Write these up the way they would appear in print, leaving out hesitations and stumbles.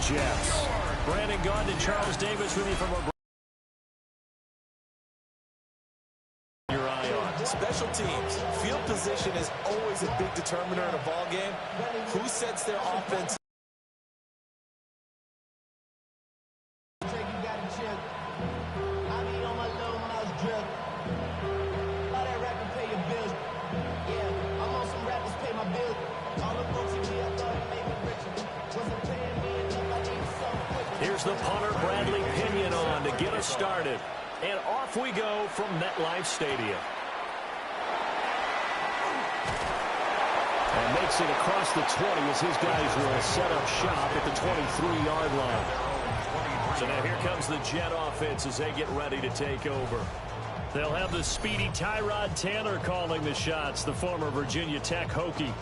Jets. Brandon Gaudin and Charles Davis with you from our Special teams. Field position is always a big determiner in a ball game. Who sets their offense? Here's the punter, Bradley Pinion, on to get us started. And off we go from MetLife Stadium. And makes it across the 20 as his guys will set up shop at the 23-yard line. So now here comes the Jet offense as they get ready to take over. They'll have the speedy Tyrod Taylor calling the shots, the former Virginia Tech Hokie.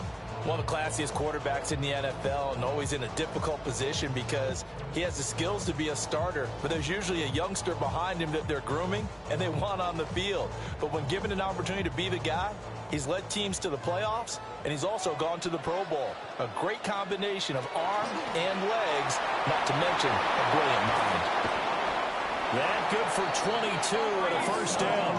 One of the classiest quarterbacks in the NFL, and always in a difficult position because he has the skills to be a starter, but there's usually a youngster behind him that they're grooming and they want on the field. But when given an opportunity to be the guy, he's led teams to the playoffs, and he's also gone to the Pro Bowl. A great combination of arm and legs, not to mention a brilliant mind. That good for 22 and a first down.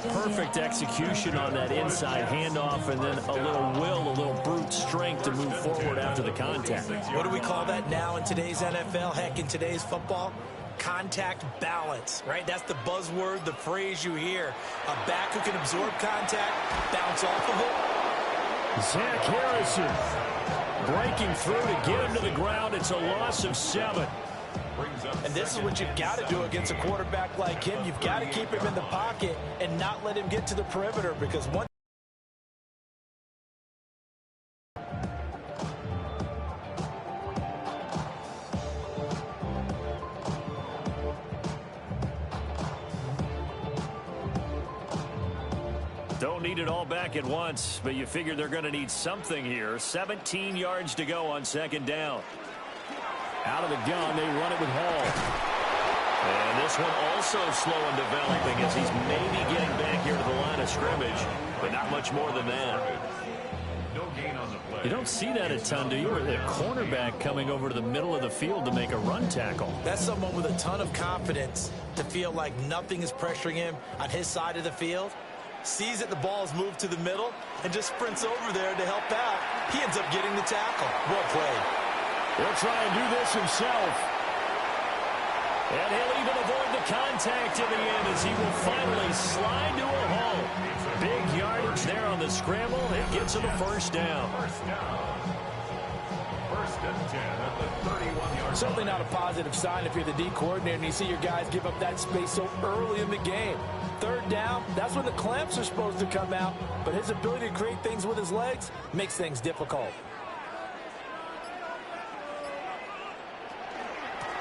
Perfect execution on that inside handoff, and then a little brute strength to move forward after the contact. What do we call that now in today's NFL? Heck, in today's football? Contact balance, right? That's the buzzword, the phrase you hear. A back who can absorb contact, bounce off of it. Zach Harrison breaking through to get him to the ground. It's a loss of 7. And this is what you've got to do against a quarterback like him. You've got to keep him in the pocket and not let him get to the perimeter, because once don't need it all back at once, but you figure they're going to need something here. 17 yards to go on second down. Out of the gun, they run it with Hall. And this one also slow in developing as he's maybe getting back here to the line of scrimmage, but not much more than that. You don't see that a ton, do you? Or the cornerback coming over to the middle of the field to make a run tackle. That's someone with a ton of confidence to feel like nothing is pressuring him on his side of the field. Sees that the ball is moved to the middle and just sprints over there to help out. He ends up getting the tackle. Well played. He'll try and do this himself. And he'll even avoid the contact in the end as he will finally slide to a halt. Big yardage there on the scramble. It gets him a first down. First and 10 at the 31-yard. Certainly not a positive sign if you're the D coordinator and you see your guys give up that space so early in the game. Third down, that's when the clamps are supposed to come out, but his ability to create things with his legs makes things difficult.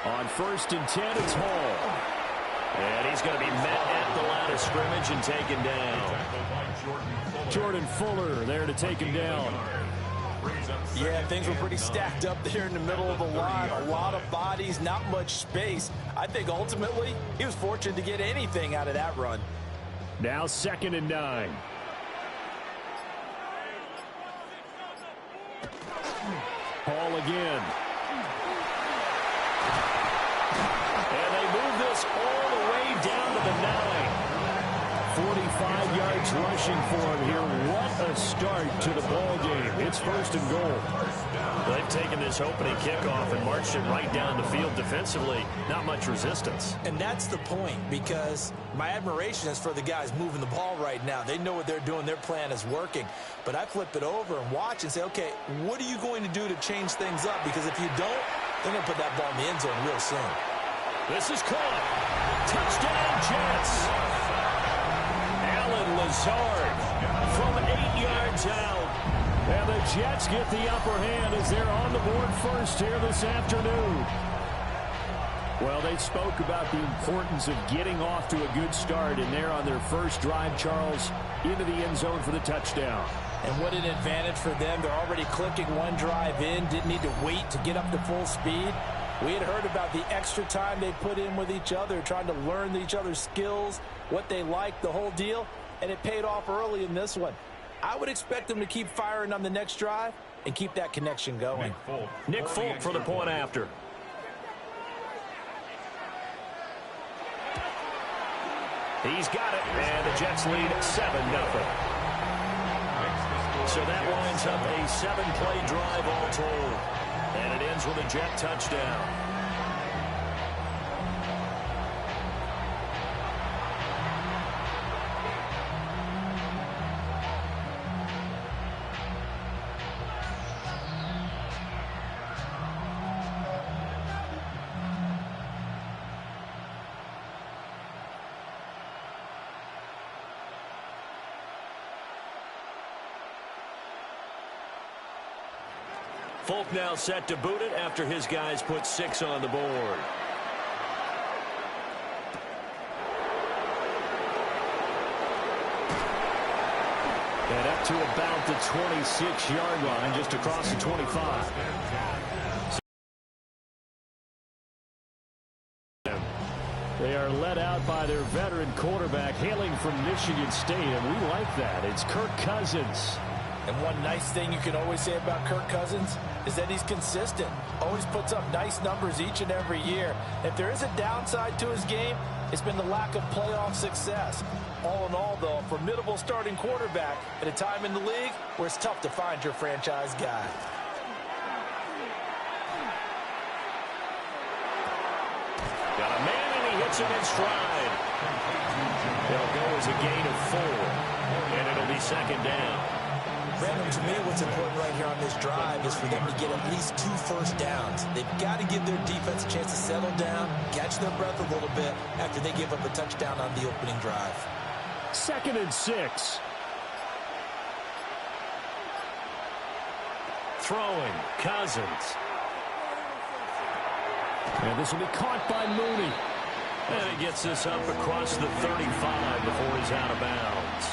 On first and 10, it's Hall. And he's going to be met at the line of scrimmage and taken down. Jordan Fuller there to take him down. Yeah, things were pretty stacked up there in the middle of the line. A lot of bodies, not much space. I think ultimately he was fortunate to get anything out of that run. Now second and 9. Hall again. And they move this all the way down to the 9. 45 yards rushing for him here. What a start to the ball game. It's first and goal. They've taken this opening kickoff and marched it right down the field defensively. Not much resistance. And that's the point, because my admiration is for the guys moving the ball right now. They know what they're doing. Their plan is working. But I flip it over and watch and say, okay, what are you going to do to change things up? Because if you don't, they're going to put that ball in the end zone real soon. This is caught. Touchdown, Jets. Alan Lazard from 8 yards out. And the Jets get the upper hand as they're on the board first here this afternoon. Well, they spoke about the importance of getting off to a good start, and they're on their first drive, Charles, into the end zone for the touchdown. And what an advantage for them. They're already clicking one drive in, didn't need to wait to get up to full speed. We had heard about the extra time they put in with each other, trying to learn each other's skills, what they like, the whole deal, and it paid off early in this one. I would expect them to keep firing on the next drive. and keep that connection going. Nick Folk for the point after. He's got it, and the Jets lead 7-0. So that lines up a 7-play drive all told. And it ends with a Jet touchdown. Folk now set to boot it after his guys put 6 on the board. And up to about the 26-yard line, just across the 25. They are led out by their veteran quarterback hailing from Michigan State, and we like that. It's Kirk Cousins. And one nice thing you can always say about Kirk Cousins is that he's consistent. Always puts up nice numbers each and every year. If there is a downside to his game, it's been the lack of playoff success. All in all, though, a formidable starting quarterback at a time in the league where it's tough to find your franchise guy. Got a man, and he hits him in stride. It'll go as a gain of 4, and it'll be second down. Brandon, to me, what's important right here on this drive is for them to get at least 2 first downs. They've got to give their defense a chance to settle down, catch their breath a little bit after they give up a touchdown on the opening drive. 2nd and 6. Throwing, Cousins. And this will be caught by Mooney. And he gets this up across the 35 before he's out of bounds.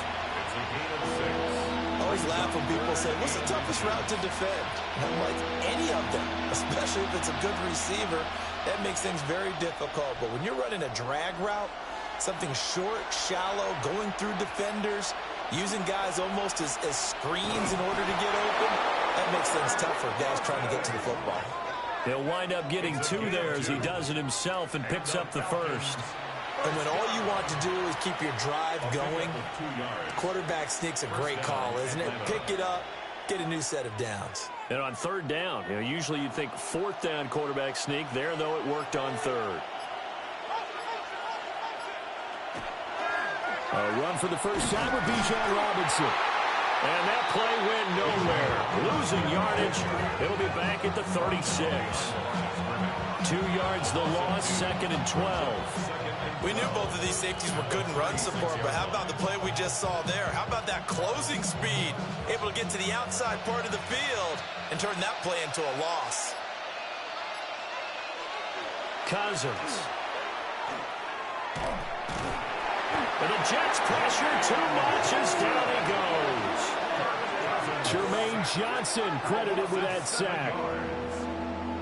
I always laugh when people say, what's the toughest route to defend? And I'm like, any of them, especially if it's a good receiver. That makes things very difficult. But when you're running a drag route, something short, shallow, going through defenders, using guys almost as screens in order to get open, that makes things tough for guys trying to get to the football. He'll wind up getting 2 there as he does it himself and picks up the first. And when all you want to do is keep your drive going, quarterback sneak's a great call, isn't it? Pick it up, get a new set of downs. And on 3rd down, usually you'd think 4th down quarterback sneak. There, though, it worked on 3rd. A run for the first time with Bijan Robinson. And that play went nowhere. Losing yardage. It'll be back at the 36. 2 yards the loss, 2nd and 12. We knew both of these safeties were good in run support, but how about the play we just saw there? How about that closing speed? Able to get to the outside part of the field and turn that play into a loss. Cousins. And the Jets pressure too much as down he goes. Jermaine Johnson credited with that sack.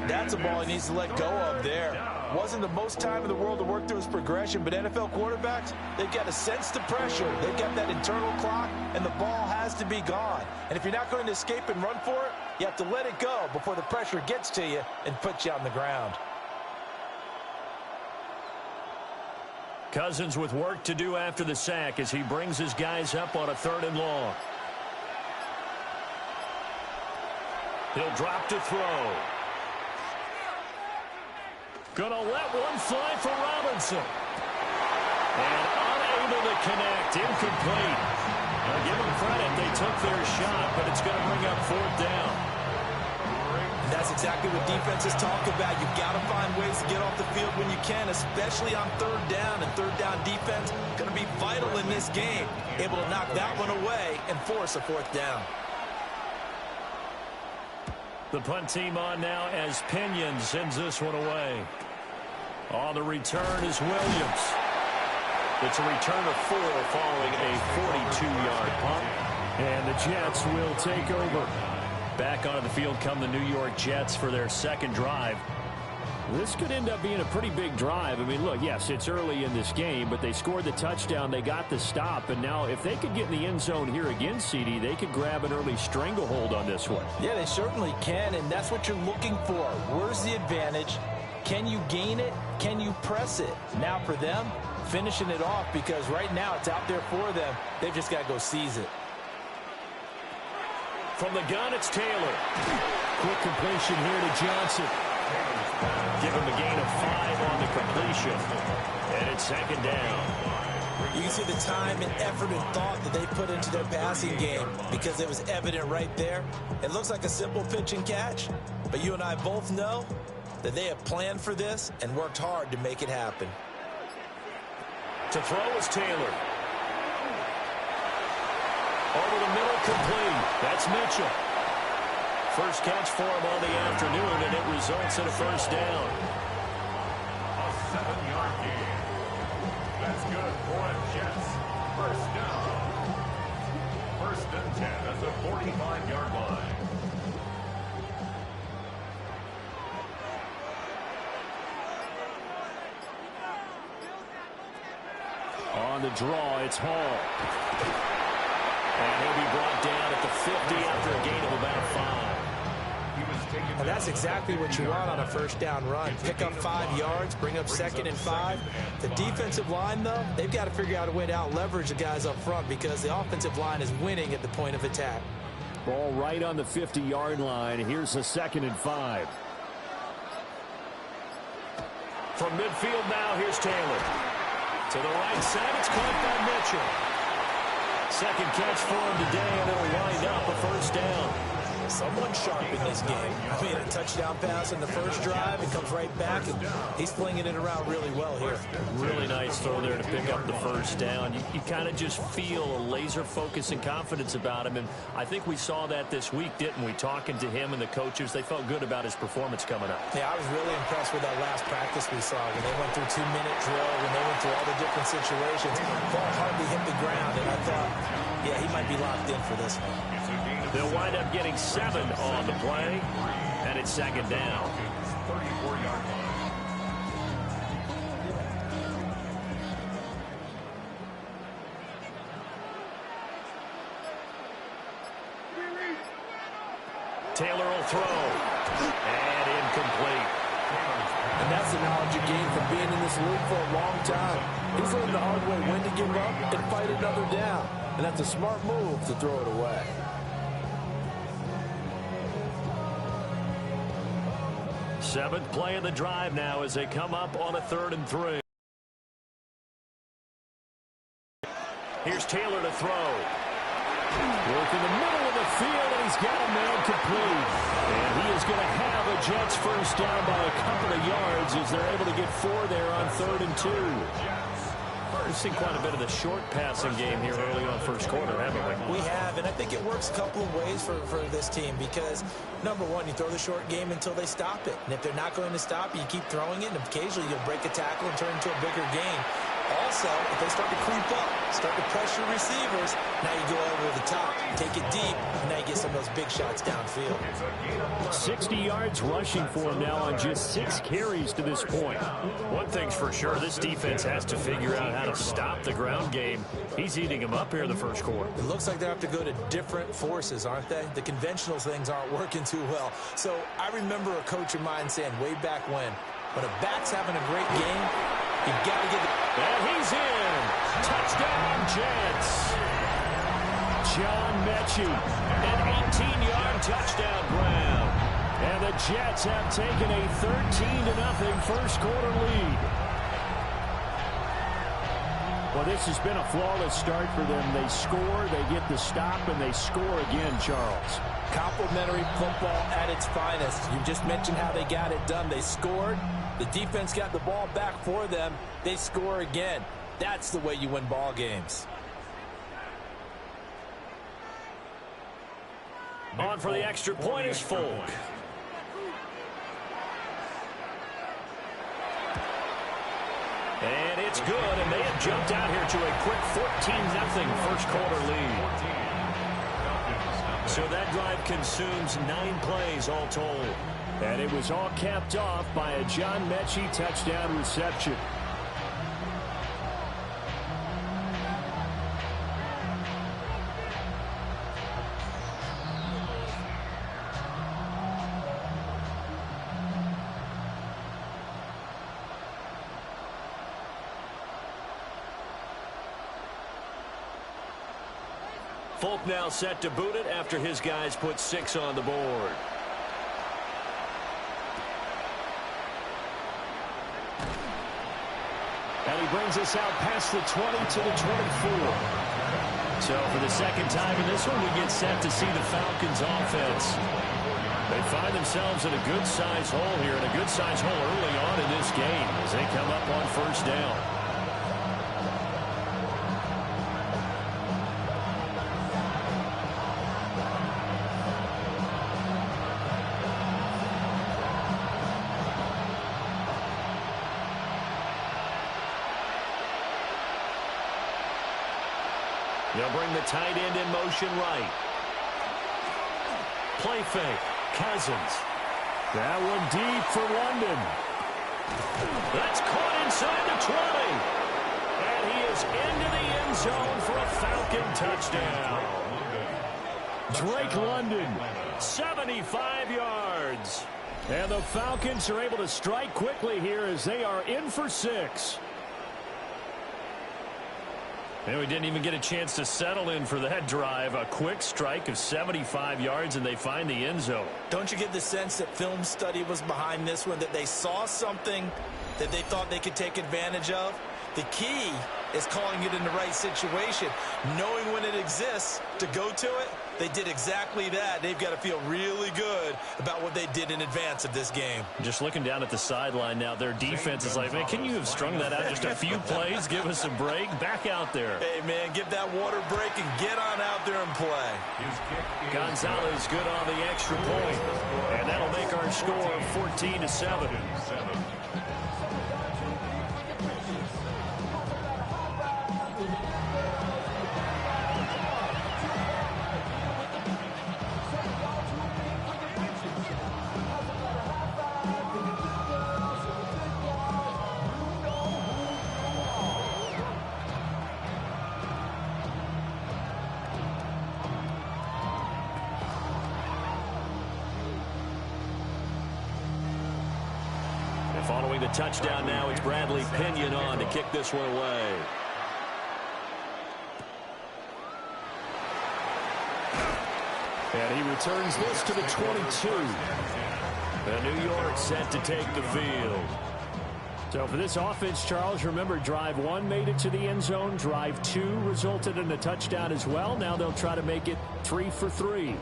That's a ball he needs to let go of there. Wasn't the most time in the world to work through his progression, but NFL quarterbacks, they've got to sense the pressure. They've got that internal clock, and the ball has to be gone. And if you're not going to escape and run for it, you have to let it go before the pressure gets to you and puts you on the ground. Cousins with work to do after the sack as he brings his guys up on a 3rd and long. He'll drop to throw. Gonna let one fly for Robinson. And unable to connect. Incomplete. Now give them credit. They took their shot, but it's going to bring up 4th down. And that's exactly what defenses talk about. You've got to find ways to get off the field when you can, especially on 3rd down. And 3rd down defense going to be vital in this game. Able to knock that one away and force a 4th down. The punt team on now as Pinion sends this one away. On the return is Williams. It's a return of 4 following a 42-yard punt. And the Jets will take over. Back onto the field come the New York Jets for their 2nd drive. This could end up being a pretty big drive. I mean, look, yes, it's early in this game, but they scored the touchdown. They got the stop. And now if they could get in the end zone here again, CD, they could grab an early stranglehold on this one. Yeah, they certainly can, and that's what you're looking for. Where's the advantage? Can you gain it? Can you press it? Now for them, finishing it off, because right now it's out there for them. They've just got to go seize it. From the gun, it's Taylor. Quick completion here to Johnson. Give him a gain of 5 on the completion. And it's second down. You can see the time and effort and thought that they put into their passing game because it was evident right there. It looks like a simple pitch and catch, but you and I both know that they have planned for this and worked hard to make it happen. To throw is Taylor. Over the middle, complete. That's Mitchell. First catch for him on the afternoon, and it results in a first down. A 7-yard gain. That's good for a Jets. First down. First and 10 at the 45-yard line. On the draw, it's Hall. And he'll be brought down at the 50 after a gain of about 5. And that's exactly what you want on a first down run. Pick up 5 yards, bring up 2nd and 5. The defensive line, though, they've got to figure out a way to out-leverage the guys up front because the offensive line is winning at the point of attack. Ball right on the 50-yard line. Here's the 2nd and 5. From midfield now, here's Taylor. To the right side, it's caught by Mitchell. Second catch for him today, and it'll wind up a first down. Someone sharp in this game. I mean, a touchdown pass in the first drive. It comes right back, and he's flinging it around really well here. Really nice throw there to pick up the first down. You kind of just feel a laser focus and confidence about him, and I think we saw that this week, didn't we? Talking to him and the coaches, they felt good about his performance coming up. Yeah, I was really impressed with that last practice we saw when they went through 2-minute drill, when they went through all the different situations. Ball hardly hit the ground, and I thought, yeah, he might be locked in for this one. They'll wind up getting 7 on the play, and it's second down. 34-yard line. Taylor will throw, and incomplete. And that's the knowledge you gain from being in this league for a long time. He's learned the hard way when to give up and fight another down. And that's a smart move to throw it away. Seventh play of the drive now as they come up on a 3rd and 3. Here's Taylor to throw. Work in the middle of the field, and he's got a man complete. And he is going to have a Jets first down by a couple of yards as they're able to get 4 there on 3rd and 2. We've seen quite a bit of the short passing game here early on first quarter, haven't we? We have, and I think it works a couple of ways for this team because, number one, you throw the short game until they stop it. And if they're not going to stop you, keep throwing it, and occasionally you'll break a tackle and turn it into a bigger gain. Also, if they start to creep up, start to pressure receivers, now you go over the top, take it deep, and now you get some of those big shots downfield. 60 yards rushing for him now on just 6 carries to this point. One thing's for sure, this defense has to figure out how to stop the ground game. He's eating them up here in the first quarter. It looks like they have to go to different forces, aren't they? The conventional things aren't working too well. So I remember a coach of mine saying way back when a back's having a great game, you've got to get it. And he's in. Touchdown, Jets. John Mechie, an 18-yard touchdown grab. And the Jets have taken a 13-0 first quarter lead. Well, this has been a flawless start for them. They score, they get the stop, and they score again, Charles. Complimentary football at its finest. You just mentioned how they got it done. They scored. The defense got the ball back for them. They score again. That's the way you win ball games. On for the extra point is Folk. And it's good, and they have jumped out here to a quick 14-0 first quarter lead. So that drive consumes 9 plays all told. And it was all capped off by a John Mechie touchdown reception. Folk now set to boot it after his guys put 6 on the board. And he brings us out past the 20 to the 24. So for the second time in this one, we get set to see the Falcons offense. They find themselves in a good-sized hole here, and a good-sized hole early on in this game as they come up on first down. They'll bring the tight end in motion right. Play fake. Cousins. That one deep for London. That's caught inside the 20. And he is into the end zone for a Falcon touchdown. Drake London, 75 yards. And the Falcons are able to strike quickly here as they are in for 6. And we didn't even get a chance to settle in for that drive. A quick strike of 75 yards, and they find the end zone. Don't you get the sense that film study was behind this one, that they saw something that they thought they could take advantage of? The key is calling it in the right situation, knowing when it exists to go to it. They did exactly that. They've got to feel really good about what they did in advance of this game. Just looking down at the sideline now, their defense is like, man, can you have strung that out just a few plays? Give us a break. Back out there. Hey, man, give that water break and get on out there and play. Gonzalez good on the extra point. And that'll make our score 14-7. Following the touchdown now, it's Bradley Pinion on to kick this one away. And he returns this to the 22. And New York set to take the field. So for this offense, Charles, remember drive 1 made it to the end zone. Drive 2 resulted in a touchdown as well. Now they'll try to make it 3 for 3.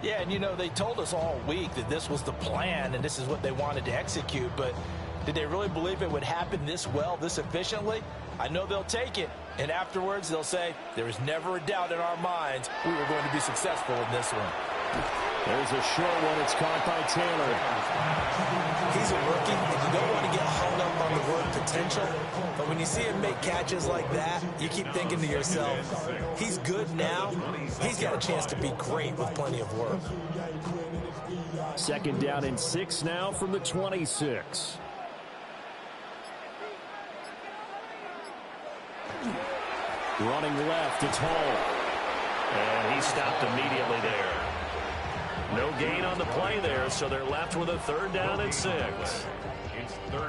Yeah, and you know, they told us all week that this was the plan and this is what they wanted to execute, but did they really believe it would happen this well, this efficiently? I know they'll take it, and afterwards they'll say, there was never a doubt in our minds we were going to be successful in this one. There's a short one. It's caught by Taylor. He's a rookie, and you don't want to get hung up on the word potential, but when you see him make catches like that, you keep thinking to yourself, he's good now. He's got a chance to be great with plenty of work. Second down and 6 now from the 26. Running left, it's Hall. And he stopped immediately there. No gain on the play there, so they're left with a 3rd down and 6.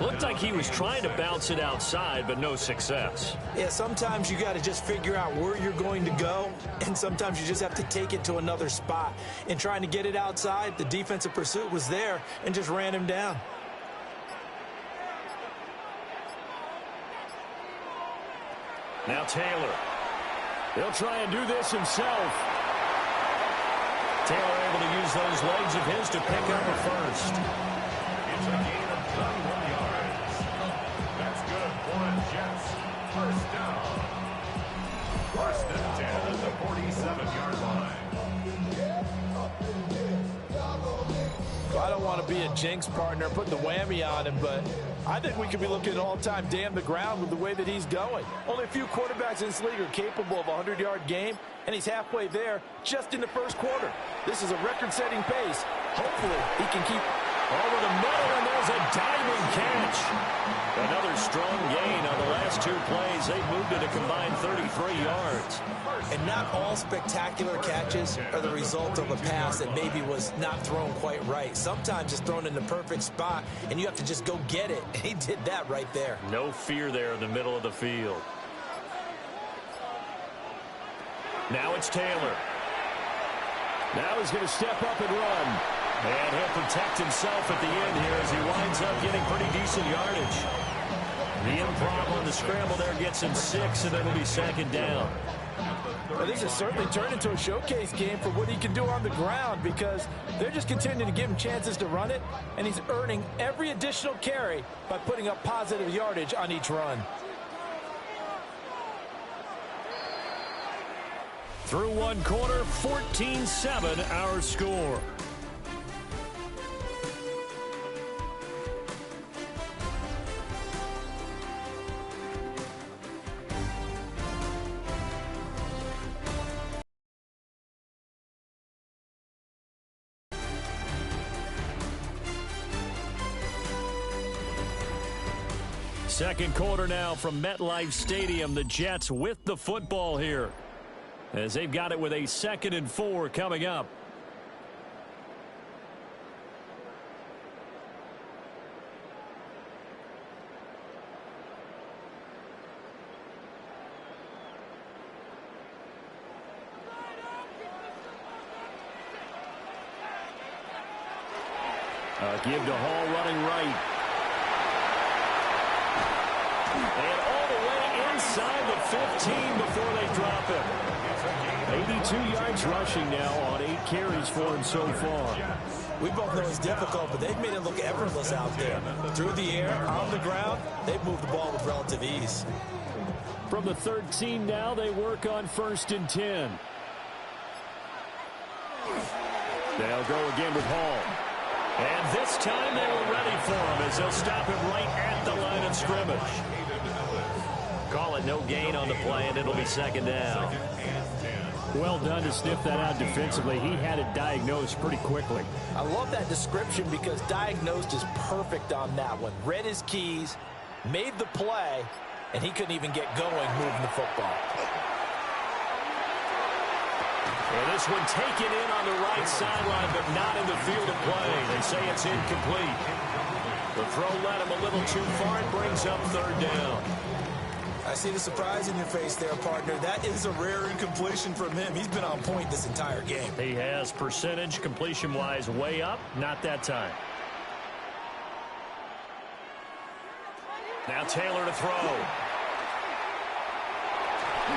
Looked like he was trying to bounce it outside, but no success. Yeah, sometimes you got to just figure out where you're going to go, and sometimes you just have to take it to another spot. In trying to get it outside, the defensive pursuit was there and just ran him down. Now Taylor. He'll try and do this himself. Taylor able to use those legs of his to pick up a first. It's a gain of 21 yards. That's good for the Jets. First down. First and 10 at the 47-yard line. I don't want to be a jinx partner, put the whammy on him, but I think we could be looking at all-time damn the ground with the way that he's going. Only a few quarterbacks in this league are capable of a 100-yard game, and he's halfway there just in the first quarter. This is a record-setting pace. Hopefully, he can keep Over the middle, and there's a diving catch. Another strong gain on the last two plays. They've moved it a combined 33 yards. And not all spectacular catches are the result of a pass that maybe was not thrown quite right. Sometimes it's thrown in the perfect spot, and you have to just go get it. And he did that right there. No fear there in the middle of the field. Now it's Taylor. Now he's going to step up and run. And he'll protect himself at the end here as he winds up getting pretty decent yardage. The improv on the scramble there gets him 6, and it'll be second down. Well, this has certainly turned into a showcase game for what he can do on the ground, because they're just continuing to give him chances to run it, and he's earning every additional carry by putting up positive yardage on each run. Through one quarter, 14-7 our score. Second quarter now from MetLife Stadium. The Jets with the football here, as they've got it with a 2nd and 4 coming up. Give to Hall running right. And all the way inside the 15 before they drop him. 82 yards rushing now on 8 carries for him so far. We both know it's difficult, but they've made it look effortless out there. Through the air, on the ground, they've moved the ball with relative ease. From the 13 now, they work on 1st and 10. They'll go again with Hall. And this time they were ready for him as they'll stop him right at the line of scrimmage. Call it no gain on the play, and it'll be second down. Well done to sniff that out defensively. He had it diagnosed pretty quickly. I love that description because diagnosed is perfect on that one. Read his keys, made the play, and he couldn't even get going moving the football. And this one taken in on the right sideline, but not in the field of play. They say it's incomplete. The throw led him a little too far. It brings up 3rd down. I see the surprise in your face there, partner. That is a rare incompletion from him. He's been on point this entire game. He has percentage completion-wise way up. Not that time. Now Taylor to throw.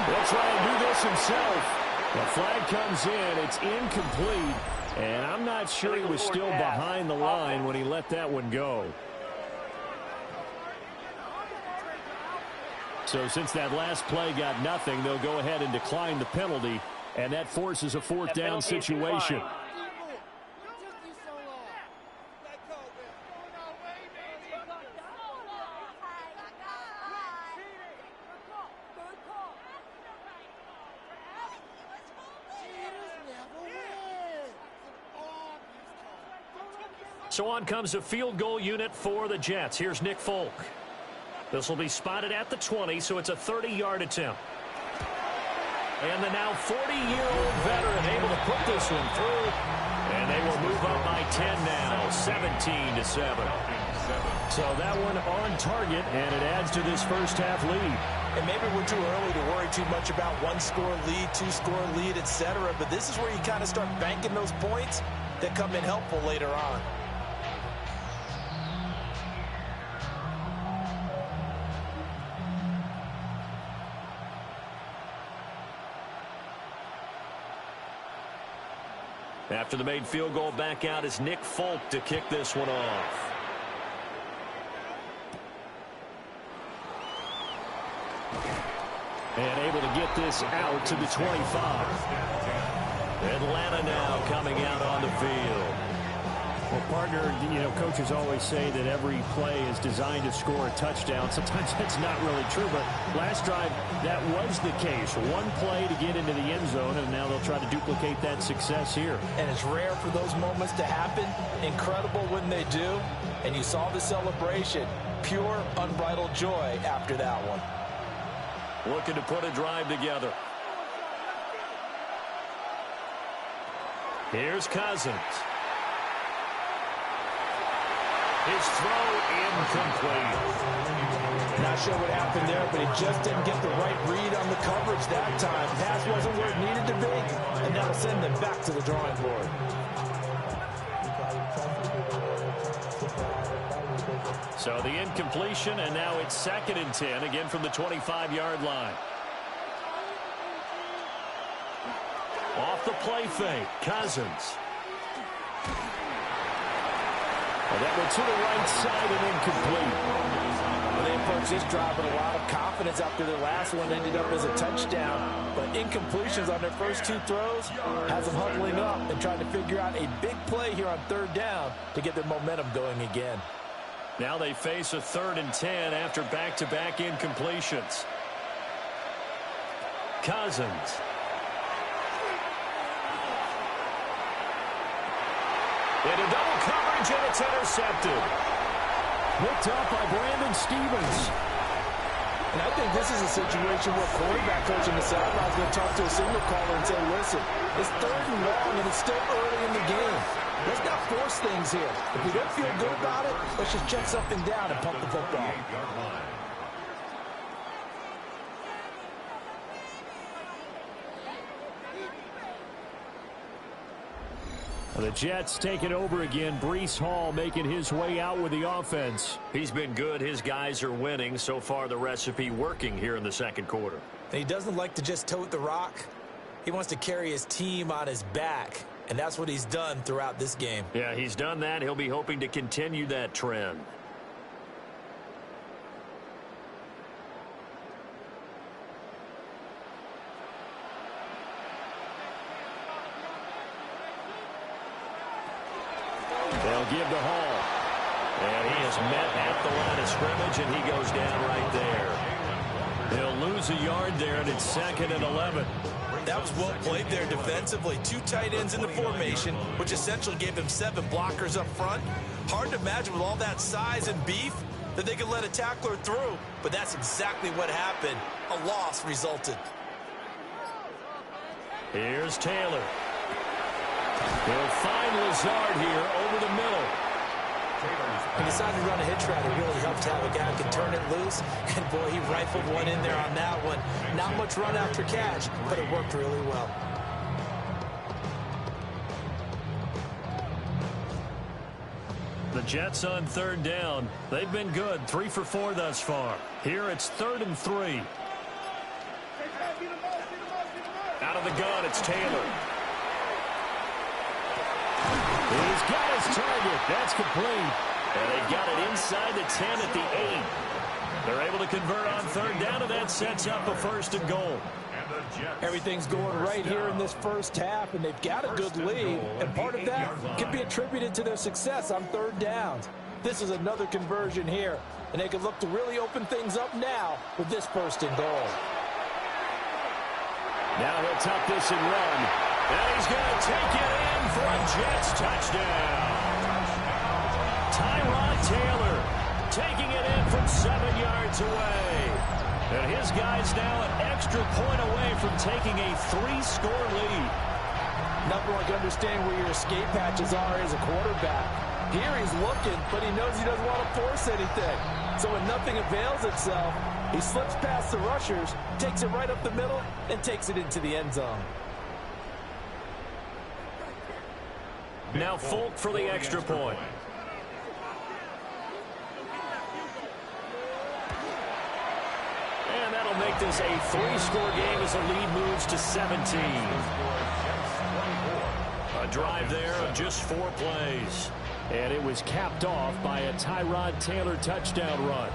He'll try and do this himself. The flag comes in. It's incomplete. And I'm not sure he was still behind the line when he let that one go. So since that last play got nothing, they'll go ahead and decline the penalty, and that forces a 4th down situation. So on comes a field goal unit for the Jets. Here's Nick Folk. This will be spotted at the 20, so it's a 30-yard attempt. And the now 40-year-old veteran able to put this one through. And they will move up by 10 now, 17-7. So that one on target, and it adds to this first half lead. And maybe we're too early to worry too much about 1-score lead, 2-score lead, etc. But this is where you kind of start banking those points that come in helpful later on. After the made field goal, back out is Nick Folk to kick this one off. And able to get this out to the 25. Atlanta now coming out on the field. Well, partner, coaches always say that every play is designed to score a touchdown. Sometimes that's not really true, but last drive, that was the case. One play to get into the end zone, and now they'll try to duplicate that success here. And it's rare for those moments to happen. Incredible when they do. And you saw the celebration. Pure, unbridled joy after that one. Looking to put a drive together. Here's Cousins. His throw incomplete. Not sure what happened there, but he just didn't get the right read on the coverage that time. Pass wasn't where it needed to be, and that'll send them back to the drawing board. So the incompletion, and now it's 2nd and 10, again from the 25-yard line. Off the play fake, Cousins. And that went to the right side and incomplete. Well, they approached this drive with a lot of confidence after their last one ended up as a touchdown. But incompletions on their first 2 throws has them huddling up and trying to figure out a big play here on 3rd down to get their momentum going again. Now they face a 3rd and 10 after back-to-back incompletions. Cousins. Into double coverage, and it's intercepted. Picked up by Brandon Stevens. And I think this is a situation where quarterback coach in the sideline is going to talk to a signal caller and say, listen, it's 3rd and long, and it's still early in the game. Let's not force things here. If we don't feel good about it, let's just check something down and pump the football. The Jets take it over again. Breece Hall making his way out with the offense. He's been good. His guys are winning. So far, the recipe working here in the 2nd quarter. And he doesn't like to just tote the rock. He wants to carry his team on his back. And that's what he's done throughout this game. Yeah, he's done that. He'll be hoping to continue that trend. They'll give to Hall. And he is met at the line of scrimmage, and he goes down right there. They'll lose a yard there, and it's 2nd and 11. That was well played there defensively. 2 tight ends in the formation, which essentially gave them 7 blockers up front. Hard to imagine with all that size and beef that they could let a tackler through, but that's exactly what happened. A loss resulted. Here's Taylor. He'll find Lazard here over the middle. He decided to run a hitch route. It really helped to have a guy who can turn it loose. And, boy, he rifled one in there on that one. Not much run after catch, but it worked really well. The Jets on 3rd down. They've been good. 3 for 4 thus far. Here it's 3rd and 3. Out of the gun, it's Taylor. He's got his target. That's complete. And they've got it inside the 10 at the 8. They're able to convert on 3rd down, and that sets up a 1st and goal. Everything's going right here in this first half, and they've got a good lead. And part of that can be attributed to their success on 3rd downs. This is another conversion here, and they can look to really open things up now with this 1st and goal. Now he'll tuck this and run. And he's going to take it in for a Jets touchdown. Tyrod Taylor taking it in from 7 yards away. And his guy's now an extra point away from taking a 3-score lead. Nothing like understanding where your escape hatches are as a quarterback. Here he's looking, but he knows he doesn't want to force anything. So when nothing avails itself, he slips past the rushers, takes it right up the middle, and takes it into the end zone. Now Folk for the extra point. And that'll make this a 3-score game as the lead moves to 17. A drive there of just 4 plays. And it was capped off by a Tyrod Taylor touchdown run.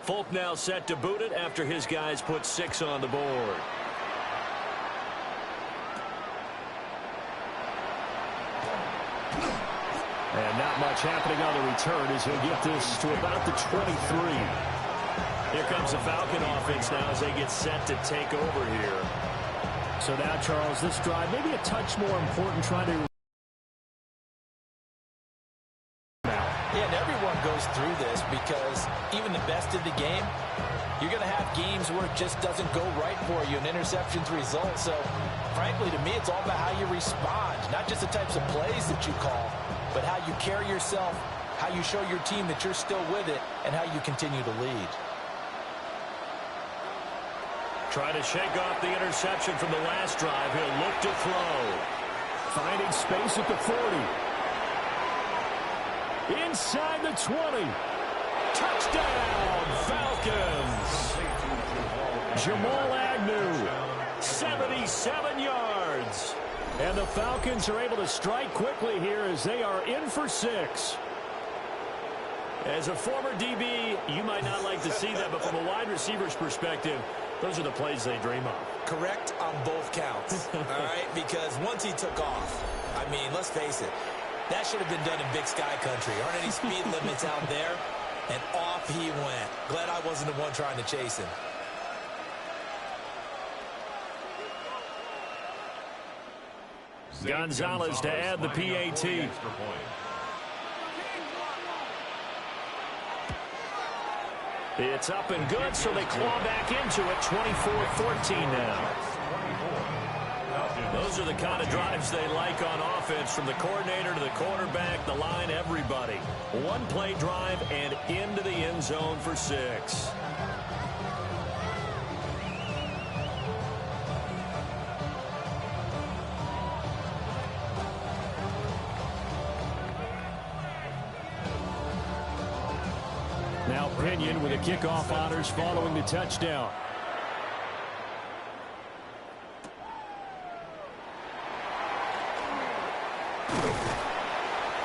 Folk now set to boot it after his guys put 6 on the board. And not much happening on the return as he'll get this to about the 23. Here comes the Falcon offense now as they get set to take over here. So now, Charles, this drive maybe a touch more important trying to... Yeah, and everyone goes through this because even the best of the game, you're going to have games where it just doesn't go right for you, and interceptions result. So, frankly, to me, it's all about how you respond, not just the types of plays that you call, but how you carry yourself, how you show your team that you're still with it, and how you continue to lead. Trying to shake off the interception from the last drive. He'll look to throw. Finding space at the 40. Inside the 20. Touchdown, Falcons. Jamal Agnew, 77 yards. And the Falcons are able to strike quickly here as they are in for 6. As a former DB, you might not like to see that, but from a wide receiver's perspective, those are the plays they dream of. Correct on both counts, all right? Because once he took off, I mean, let's face it, that should have been done in Big Sky Country. Aren't any speed limits out there? And off he went. Glad I wasn't the one trying to chase him. Gonzalez to add the PAT. It's up and good, so they claw back into it. 24-14 now. Those are the kind of drives they like on offense, from the coordinator to the quarterback, the line, everybody. One-play drive and into the end zone for 6. Now Pinion with a kickoff honors following the touchdown.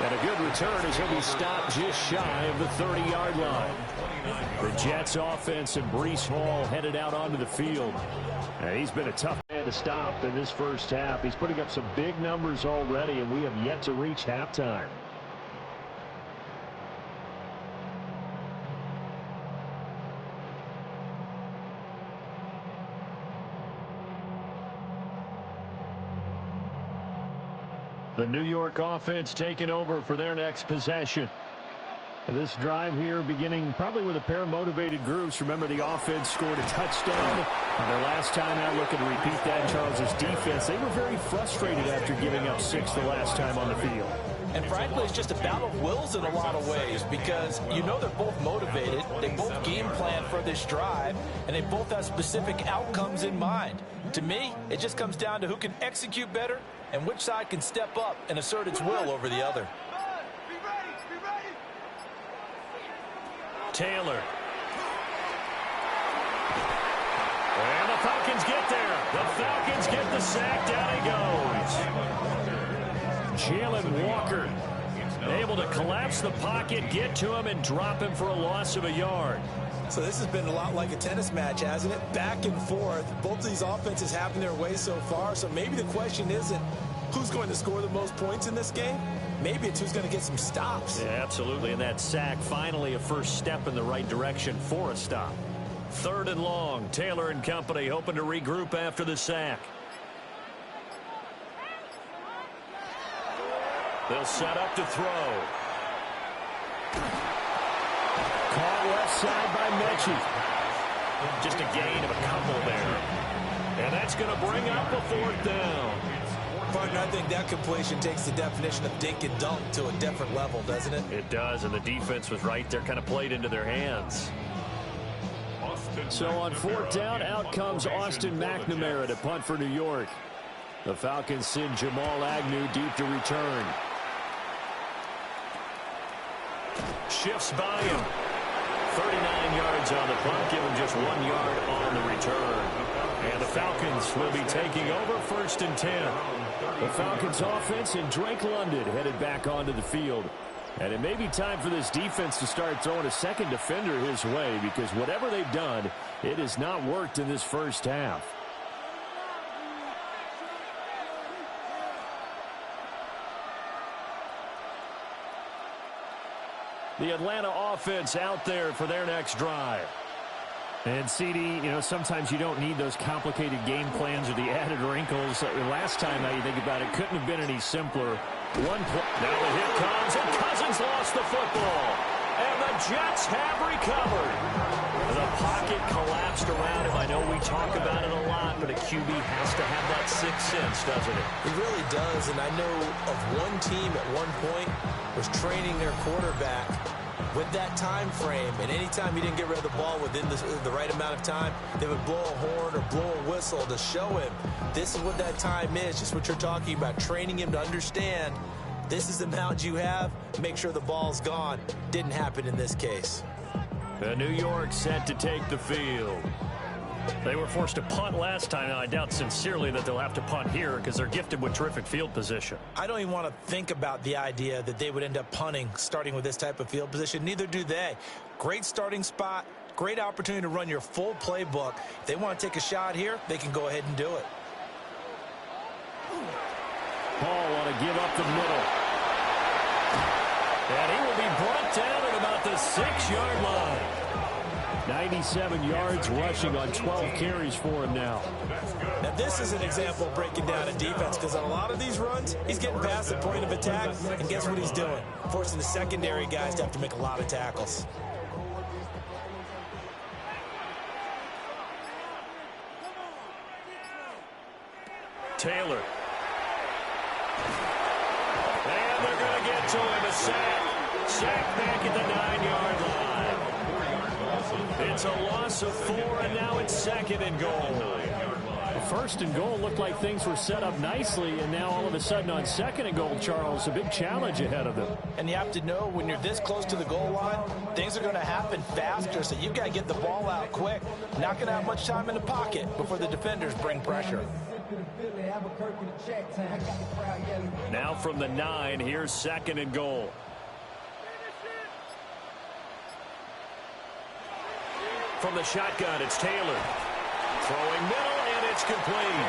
And a good return as he'll be stopped just shy of the 30-yard line. The Jets offense and Breece Hall headed out onto the field. And he's been a tough man to stop in this first half. He's putting up some big numbers already, and we have yet to reach halftime. The New York offense taking over for their next possession. And this drive here beginning probably with a pair of motivated groups. Remember, the offense scored a touchdown on their last time out. Looking to repeat that. Charles's defense, they were very frustrated after giving up 6 the last time on the field. And frankly, it's just a battle of wills in a lot of ways, because you know they're both motivated. They both game plan for this drive, and they both have specific outcomes in mind. To me, it just comes down to who can execute better and which side can step up and assert its will over the other. Taylor. And the Falcons get there. The Falcons get the sack. Down he goes. Jalen Walker able to collapse the pocket, get to him, and drop him for a loss of a yard. So this has been a lot like a tennis match, hasn't it? Back and forth. Both of these offenses having their way so far. So maybe the question isn't who's going to score the most points in this game. Maybe it's who's going to get some stops. Yeah, absolutely. And that sack, finally a first step in the right direction for a stop. 3rd and long. Taylor and company hoping to regroup after the sack. They'll set up to throw. Caught left side by Mechie. Just a gain of a couple there. And that's going to bring up a 4th down. Partner, I think that completion takes the definition of dink and dunk to a different level, doesn't it? It does, and the defense was right there, kind of played into their hands. So on 4th down, out comes Austin McNamara to punt for New York. The Falcons send Jamal Agnew deep to return. Shifts by him. 39 yards on the punt, give him just 1 yard on the return. And the Falcons will be taking over 1st and 10. The Falcons offense and Drake London headed back onto the field. And it may be time for this defense to start throwing a second defender his way, because whatever they've done, it has not worked in this first half. The Atlanta offense out there for their next drive. And, CD, you know, sometimes you don't need those complicated game plans or the added wrinkles. Last time, now you think about it, couldn't have been any simpler. One play. Now the hit comes, and Cousins lost the football. And the Jets have recovered. The pocket collapsed around him. I know we talk about it a lot, but a QB has to have that sixth sense, doesn't it? He really does, and I know of one team at one point was training their quarterback with that time frame, and anytime he didn't get rid of the ball within the right amount of time, they would blow a horn or blow a whistle to show him this is what that time is, just what you're talking about, training him to understand this is the amount you have, make sure the ball's gone. Didn't happen in this case. The New York set to take the field. They were forced to punt last time. Now, I doubt sincerely that they'll have to punt here because they're gifted with terrific field position. I don't even want to think about the idea that they would end up punting starting with this type of field position. Neither do they. Great starting spot, great opportunity to run your full playbook. If they want to take a shot here, they can go ahead and do it. Paul want to give up the middle. And he will be brought down at about the 6-yard line. 97 yards rushing on 12 carries for him now. Now, this is an example of breaking down a defense, because on a lot of these runs, he's getting past the point of attack, and guess what he's doing? Forcing the secondary guys to have to make a lot of tackles. Taylor. And they're going to get to him, a sack. Sack back at the 9-yard line. It's a loss of 4, and now it's 2nd and goal. First and goal looked like things were set up nicely, and now all of a sudden on 2nd and goal, Charles, a big challenge ahead of them. And you have to know when you're this close to the goal line, things are going to happen faster, so you've got to get the ball out quick. Not going to have much time in the pocket before the defenders bring pressure. Now from the 9, here's 2nd and goal. From the shotgun, it's Taylor. Throwing middle, and it's complete.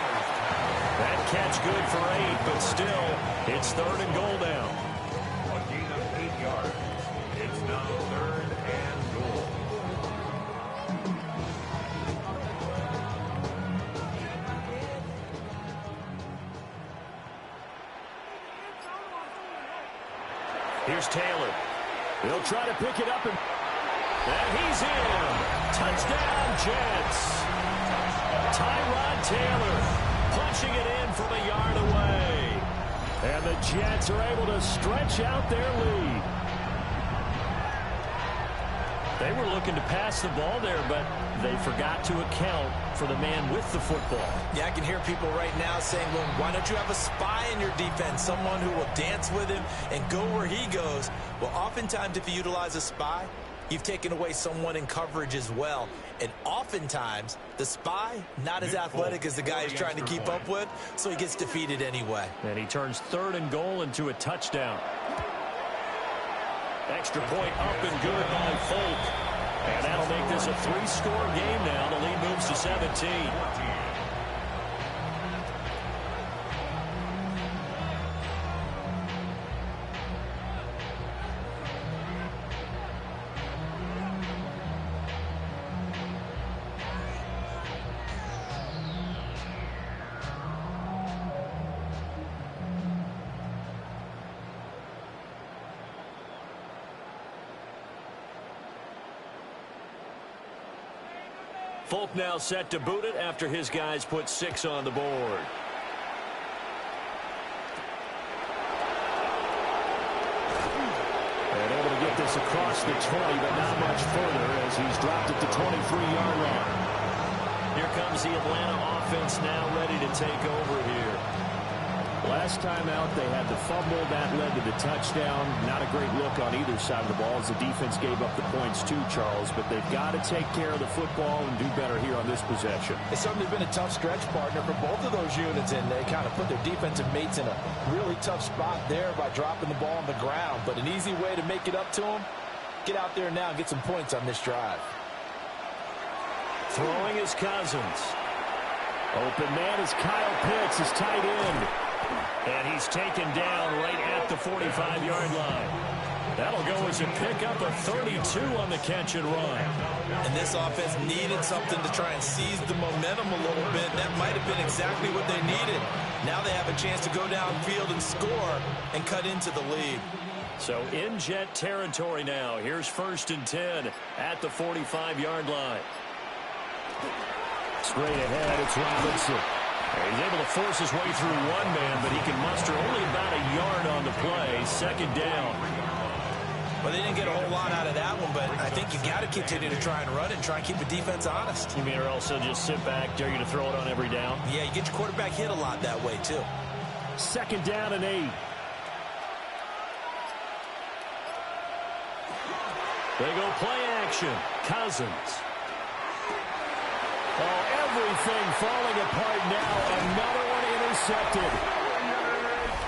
That catch good for 8, but still, it's 3rd and goal now. A gain of 8 yards. It's now 3rd and goal. Here's Taylor. He'll try to pick it up, and he's in. Touchdown, Jets. Tyrod Taylor punching it in from a yard away. And the Jets are able to stretch out their lead. They were looking to pass the ball there, but they forgot to account for the man with the football. Yeah, I can hear people right now saying, well, why don't you have a spy in your defense, someone who will dance with him and go where he goes? Well, oftentimes if you utilize a spy, you've taken away someone in coverage as well. And oftentimes, the spy, not as athletic as the guy he's trying to keep up with, so he gets defeated anyway. And he turns 3rd and goal into a touchdown. Extra point up and good by Folk. And that'll make this a 3-score game now. The lead moves to 17. Folk now set to boot it after his guys put 6 on the board. And able to get this across the 20, but not much further as he's dropped it to 23-yard line. Here comes the Atlanta offense now ready to take over here. Last time out, they had the fumble. That led to the touchdown. Not a great look on either side of the ball as the defense gave up the points too, Charles. But they've got to take care of the football and do better here on this possession. It's certainly been a tough stretch, partner, for both of those units, and they kind of put their defensive mates in a really tough spot there by dropping the ball on the ground. But an easy way to make it up to them, get out there now and get some points on this drive. Throwing is Cousins. Open man is Kyle Pitts, his tight end. And he's taken down right at the 45-yard line. That'll go as a pickup of 32 on the catch and run. And this offense needed something to try and seize the momentum a little bit. That might have been exactly what they needed. Now they have a chance to go downfield and score and cut into the lead. So in jet territory now. Here's 1st and 10 at the 45-yard line. Straight ahead, it's Robinson. He's able to force his way through one man, but he can muster only about a yard on the play. 2nd down. Well, they didn't get a whole lot out of that one, but I think you got to continue to try and run it and try and keep the defense honest. You mean or also just sit back, dare you to throw it on every down? Yeah, you get your quarterback hit a lot that way, too. 2nd down and 8. They go play action. Cousins. Oh, everything falling apart now. Another one intercepted.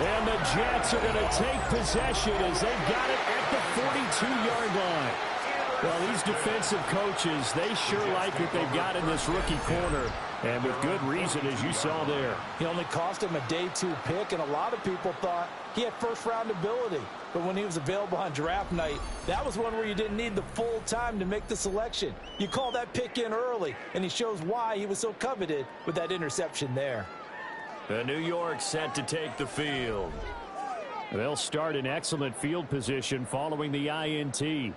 And the Jets are going to take possession as they've got it at the 42-yard line. Well, these defensive coaches, they sure like what they've got in this rookie corner. And with good reason, as you saw there. He only cost him a day 2 pick, and a lot of people thought he had first-round ability. But when he was available on draft night, that was one where you didn't need the full time to make the selection. You call that pick in early, and he shows why he was so coveted with that interception there. The New York set to take the field. They'll start in excellent field position following the INT.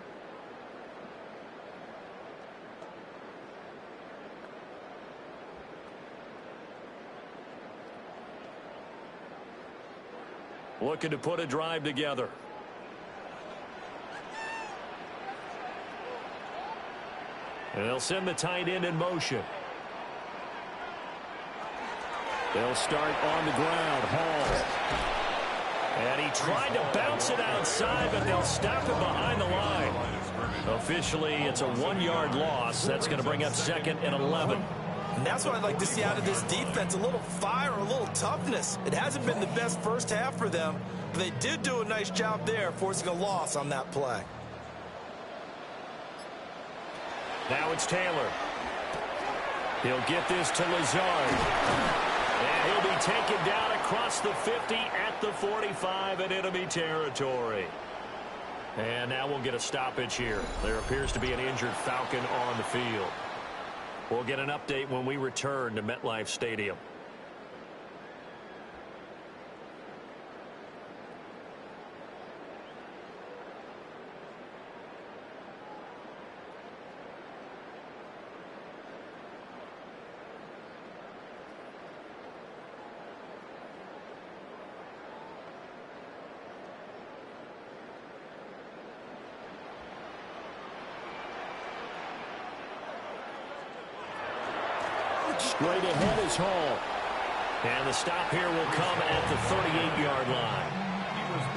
Looking to put a drive together. And they'll send the tight end in motion. They'll start on the ground. Hall. And he tried to bounce it outside, but they'll stop him behind the line. Officially, it's a 1-yard loss. That's going to bring up 2nd and 11. And that's what I'd like to see out of this defense, a little fire, a little toughness. It hasn't been the best first half for them, but they did do a nice job there, forcing a loss on that play. Now it's Taylor. He'll get this to Lazard. And he'll be taken down across the 50 at the 45 in enemy territory. And now we'll get a stoppage here. There appears to be an injured Falcon on the field. We'll get an update when we return to MetLife Stadium. Straight ahead is Hall. And the stop here will come at the 38-yard line.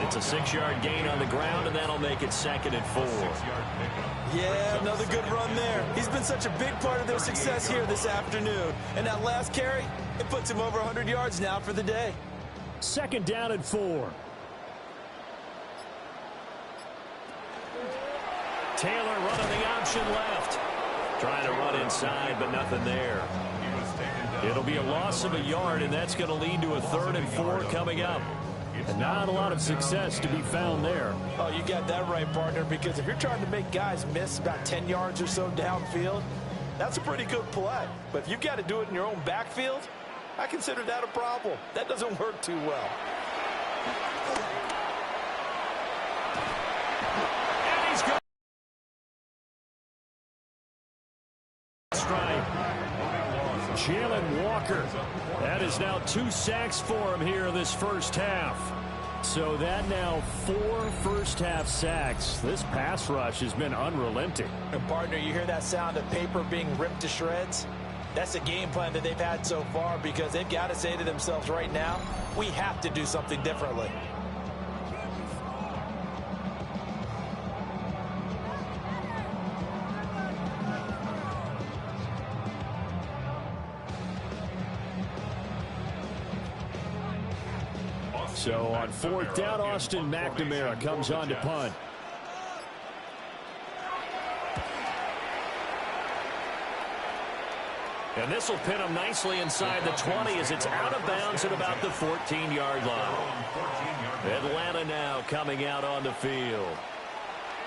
It's a 6-yard gain on the ground, and that'll make it 2nd and 4. Yeah, another good run there. He's been such a big part of their success here this afternoon. And that last carry, it puts him over 100 yards now for the day. 2nd down and 4. Taylor running the option left. Trying to run inside, but nothing there. It'll be a loss of a yard, and that's going to lead to a 3rd and 4 coming up. And not a lot of success to be found there. Oh, you got that right, partner, because if you're trying to make guys miss about 10 yards or so downfield, that's a pretty good play. But if you've got to do it in your own backfield, I consider that a problem. That doesn't work too well. And he's got Jalen Walker. That is now 2 sacks for him here in this first half. So that now 4 first-half sacks. This pass rush has been unrelenting. And partner, you hear that sound of paper being ripped to shreds? That's the game plan that they've had so far, because they've got to say to themselves right now, we have to do something differently. So on fourth down, Austin McNamara comes on to punt. And this will pin him nicely inside the 20 as it's out of bounds at about the 14-yard line. Atlanta now coming out on the field.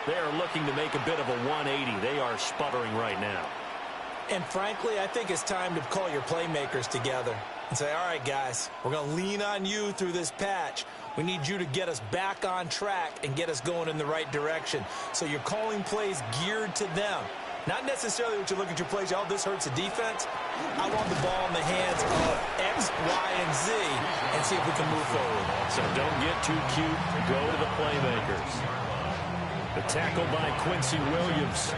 They are looking to make a bit of a 180. They are sputtering right now. And frankly, I think it's time to call your playmakers together and say, all right, guys, we're going to lean on you through this patch. We need you to get us back on track and get us going in the right direction. So you're calling plays geared to them. Not necessarily what you look at your plays, oh, this hurts the defense. I want the ball in the hands of X, Y, and Z and see if we can move forward. So don't get too cute. Go to the playmakers. The tackle by Quincy Williams.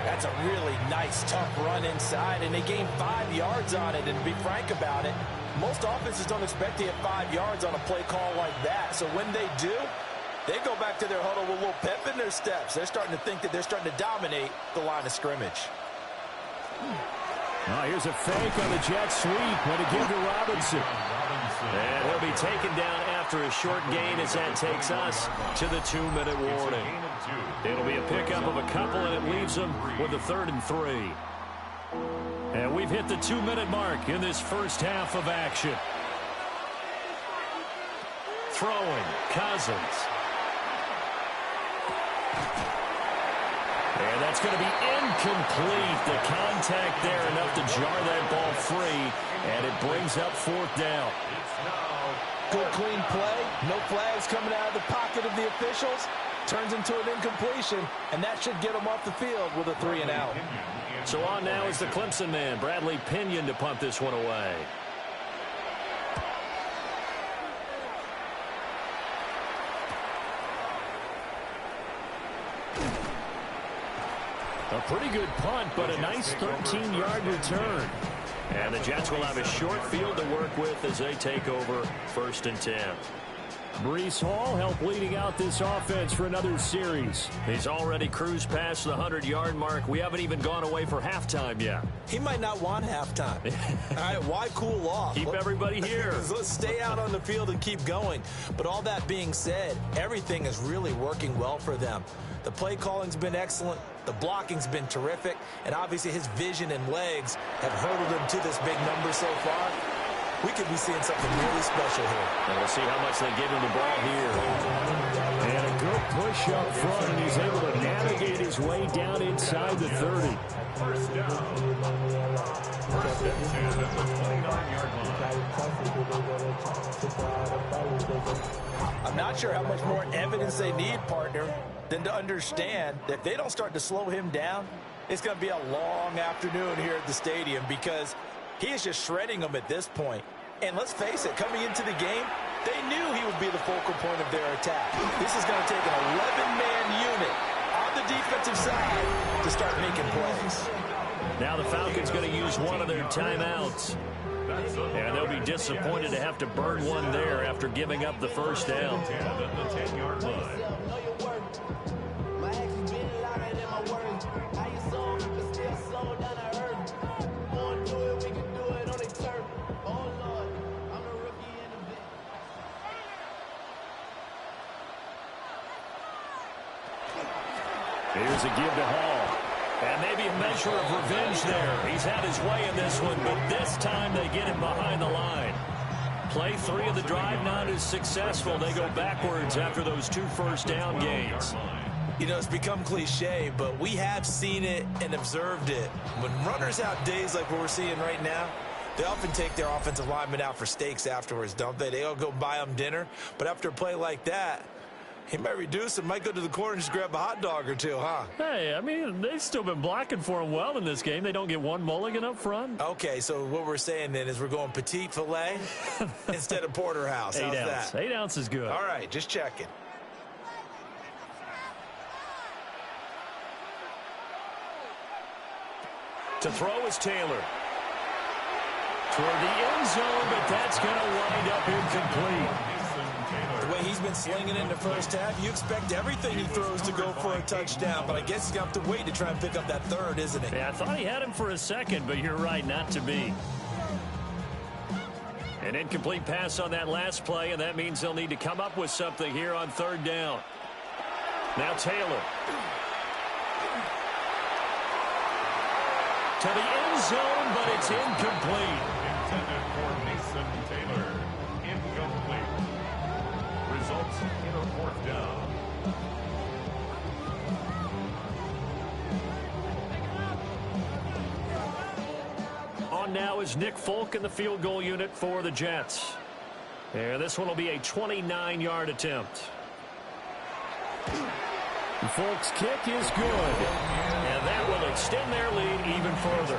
That's a really nice, tough run inside, and they gained 5 yards on it. And to be frank about it, most offenses don't expect to get 5 yards on a play call like that. So when they do, they go back to their huddle with a little pep in their steps. They're starting to think that they're starting to dominate the line of scrimmage. Oh, here's a fake on the jet sweep. What to give to Robinson. And he'll be taken down after a short gain as that takes us to the 2-minute warning. It'll be a pickup of a couple, and it leaves them with a 3rd and 3. And we've hit the 2-minute mark in this first half of action. Throwing, Cousins. And that's going to be incomplete. The contact there enough to jar that ball free, and it brings up 4th down. Good, clean play. No flags coming out of the pocket of the officials. Turns into an incompletion, and that should get them off the field with a 3 and out. So on now is the Clemson man, Bradley Pinion, to punt this one away. A pretty good punt, but a nice 13-yard return. And the Jets will have a short field to work with as they take over 1st and 10. Breece Hall helped leading out this offense for another series. He's already cruised past the 100-yard mark. We haven't even gone away for halftime yet. He might not want halftime. All right, why cool off? Keep everybody here. Let's stay out on the field and keep going. But all that being said, everything is really working well for them. The play calling's been excellent. The blocking's been terrific. And obviously his vision and legs have hurdled him to this big number so far. We could be seeing something really special here. And we'll see how much they give him the ball here. And a good push up front, and he's able to navigate his way down inside the 30. First down. 1st and 10 at the 29-yard line. I'm not sure how much more evidence they need, partner, than to understand that if they don't start to slow him down, it's going to be a long afternoon here at the stadium, because he is just shredding them at this point. And let's face it, coming into the game, they knew he would be the focal point of their attack. This is going to take an 11-man unit on the defensive side to start making plays. Now the Falcons going to use one of their timeouts. And they'll be disappointed to have to burn one there after giving up the first down. 10 at the 10-yard line. Here's a give to Hall. And maybe a measure of revenge there. He's had his way in this one, but this time they get him behind the line. Play 3 of the drive not as successful. They go backwards after those 2 first down gains. You know, it's become cliche, but we have seen it and observed it. When runners have days like what we're seeing right now, they often take their offensive linemen out for steaks afterwards, don't they? They all go buy them dinner. But after a play like that, he might reduce and might go to the corner and just grab a hot dog or two, huh? Hey, I mean, they've still been blocking for him well in this game. They don't get one mulligan up front. Okay, so what we're saying then is we're going petite filet instead of porterhouse. How's 8 ounce. that? 8 ounce is good. All right, just checking. To throw is Taylor. Toward the end zone, but that's going to wind up incomplete. The way he's been slinging it in the first half, you expect everything he throws to go for a touchdown, but I guess he's going to have to wait to try and pick up that third, isn't he? Yeah, I thought he had him for a second, but you're right, not to be. An incomplete pass on that last play, and that means they'll need to come up with something here on third down. Now Taylor. To the end zone, but it's incomplete. Intended for Mason Taylor. Incomplete. Results in a fourth down. On now is Nick Folk in the field goal unit for the Jets. And this one will be a 29-yard attempt. Folk's kick is good. And that will extend their lead even further.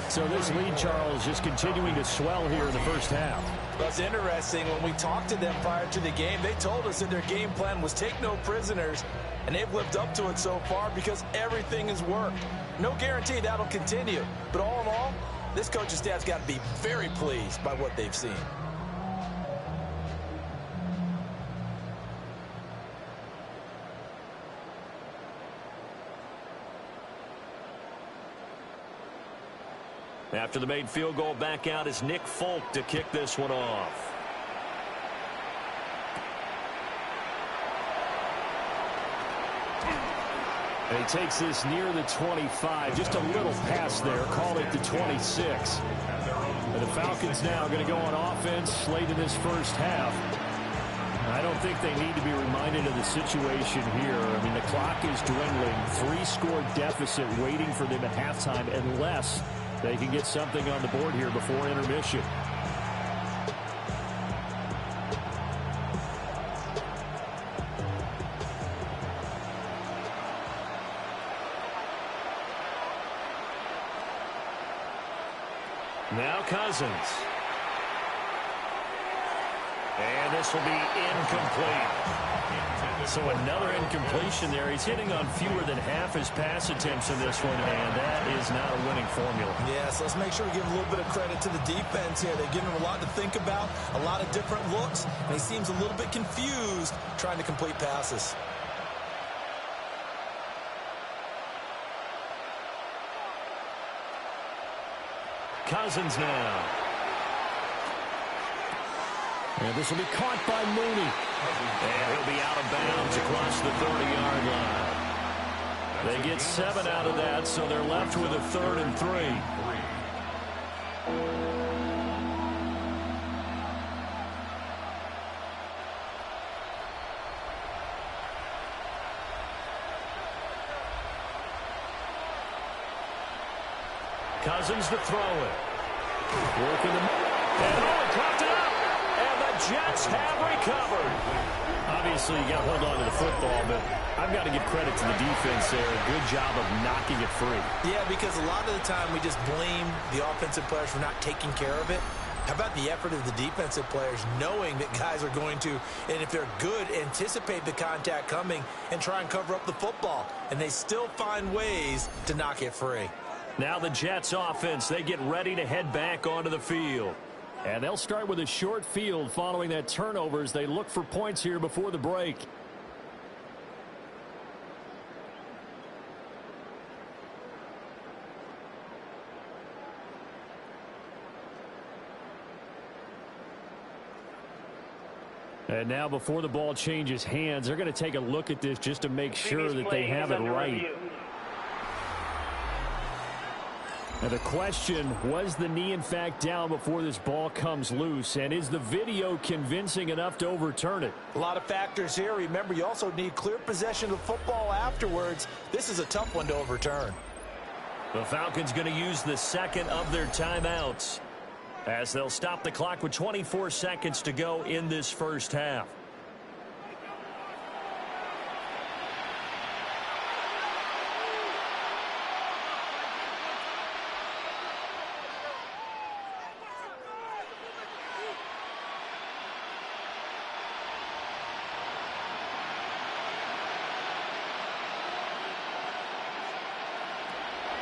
So this lead, Charles, just continuing to swell here in the first half. That's interesting. When we talked to them prior to the game, they told us that their game plan was take no prisoners, and they've lived up to it so far because everything has worked. No guarantee that'll continue. But all in all, this coaching staff's got to be very pleased by what they've seen. After the made field goal, back out is Nick Folk to kick this one off. And he takes this near the 25. Just a little pass there. Call it the 26. And the Falcons now going to go on offense late in this first half. I don't think they need to be reminded of the situation here. I mean, the clock is dwindling. 3-score deficit waiting for them at halftime unless they can get something on the board here before intermission. Now Cousins. And this will be incomplete. So another incompletion there. He's hitting on fewer than half his pass attempts in this one, and that is not a winning formula. Yeah, so let's make sure we give a little bit of credit to the defense here. They're giving him a lot to think about, a lot of different looks, and he seems a little bit confused trying to complete passes. Cousins now. And this will be caught by Mooney. And he'll be out of bounds across the 30-yard line. They get 7 out of that, so they're left with a 3rd and 3. Cousins to throw it. Working the... And Owen caught it up. And the Jets have recovered. Obviously, you got to hold on to the football, but I've got to give credit to the defense there. A good job of knocking it free. Yeah, because a lot of the time we just blame the offensive players for not taking care of it. How about the effort of the defensive players knowing that guys are going to, and if they're good, anticipate the contact coming and try and cover up the football. And they still find ways to knock it free. Now the Jets offense, they get ready to head back onto the field. And they'll start with a short field following that turnover as they look for points here before the break. And now before the ball changes hands, they're going to take a look at this just to make sure that they have it right. Now the question, was the knee in fact down before this ball comes loose? And is the video convincing enough to overturn it? A lot of factors here. Remember, you also need clear possession of the football afterwards. This is a tough one to overturn. The Falcons going to use the second of their timeouts as they'll stop the clock with 24 seconds to go in this first half.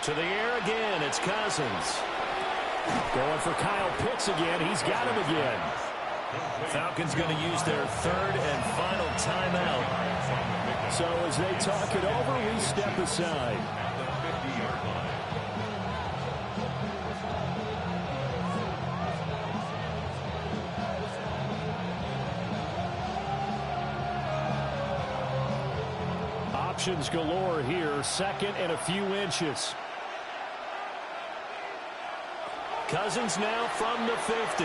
To the air again, it's Cousins. Going for Kyle Pitts again. He's got him again. Falcons going to use their third and final timeout. So as they talk it over, we step aside. Options galore here. Second and a few inches. Cousins now from the 50.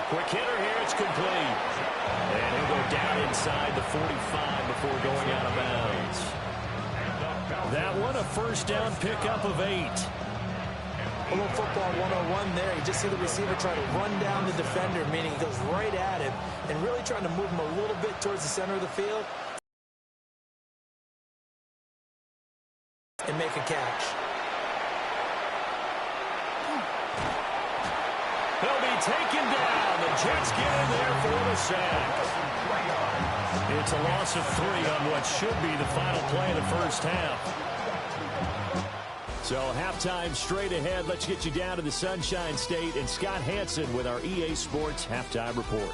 Quick hitter here. It's complete. And he'll go down inside the 45 before going out of bounds. That one, a first down pickup of 8. A little football 101 there. You just see the receiver try to run down the defender, meaning he goes right at him and really trying to move him a little bit towards the center of the field and make a catch. He'll be taken down. The Jets get in there for the sack. It's a loss of 3 on what should be the final play of the first half. So halftime straight ahead. Let's get you down to the Sunshine State and Scott Hansen with our EA Sports Halftime Report.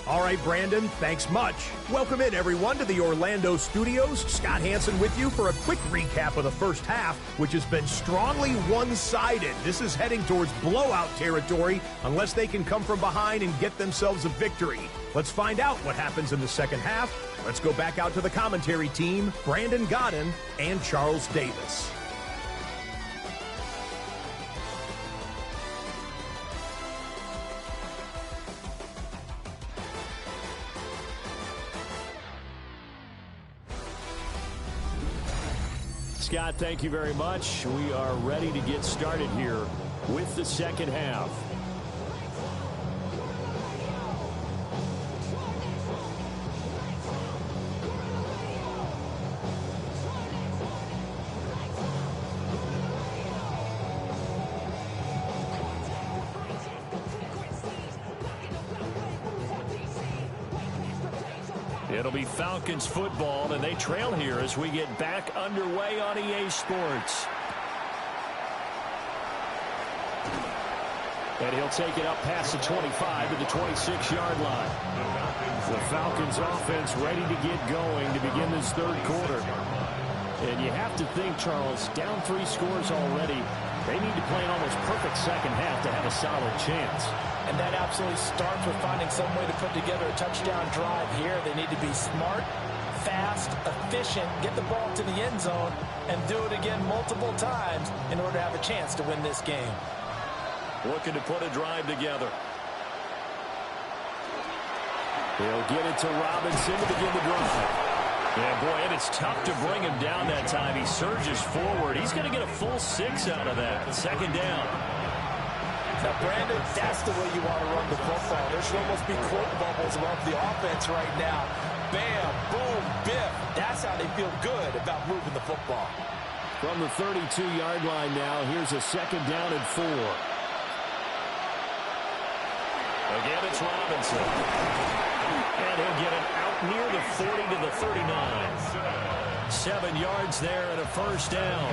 All right, Brandon, thanks much. Welcome in, everyone, to the Orlando studios. Scott Hansen with you for a quick recap of the first half, which has been strongly one-sided. This is heading towards blowout territory unless they can come from behind and get themselves a victory. Let's find out what happens in the second half. Let's go back out to the commentary team, Brandon Godden and Charles Davis. Scott, thank you very much. We are ready to get started here with the second half. It'll be Falcons football, and they trail here as we get back underway on EA Sports. And he'll take it up past the 25 to the 26-yard line. The Falcons offense ready to get going to begin this third quarter. And you have to think, Charles, down 3 scores already. They need to play an almost perfect second half to have a solid chance. And that absolutely starts with finding some way to put together a touchdown drive here. They need to be smart, fast, efficient, get the ball to the end zone, and do it again multiple times in order to have a chance to win this game. Looking to put a drive together. He'll get it to Robinson to begin the drive. Yeah, boy, and it's tough to bring him down that time. He surges forward. He's going to get a full 6 out of that. Second down. Now, Brandon, that's the way you want to run the football. There should almost be quote bubbles above the offense right now. Bam, boom, biff. That's how they feel good about moving the football. From the 32-yard line now, here's a second down and 4. Again, it's Robinson. And he'll get it out near the 40 to the 39. 7 yards there and a first down.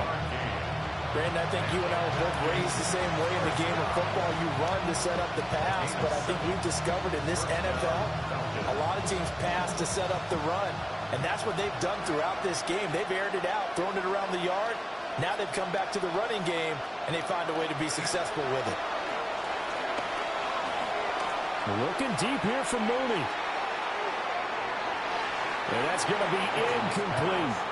Brandon, I think you and I were both raised the same way in the game of football. You run to set up the pass, but I think we've discovered in this NFL, a lot of teams pass to set up the run, and that's what they've done throughout this game. They've aired it out, thrown it around the yard. Now they've come back to the running game, and they find a way to be successful with it. Looking deep here from Mooney. And that's going to be incomplete.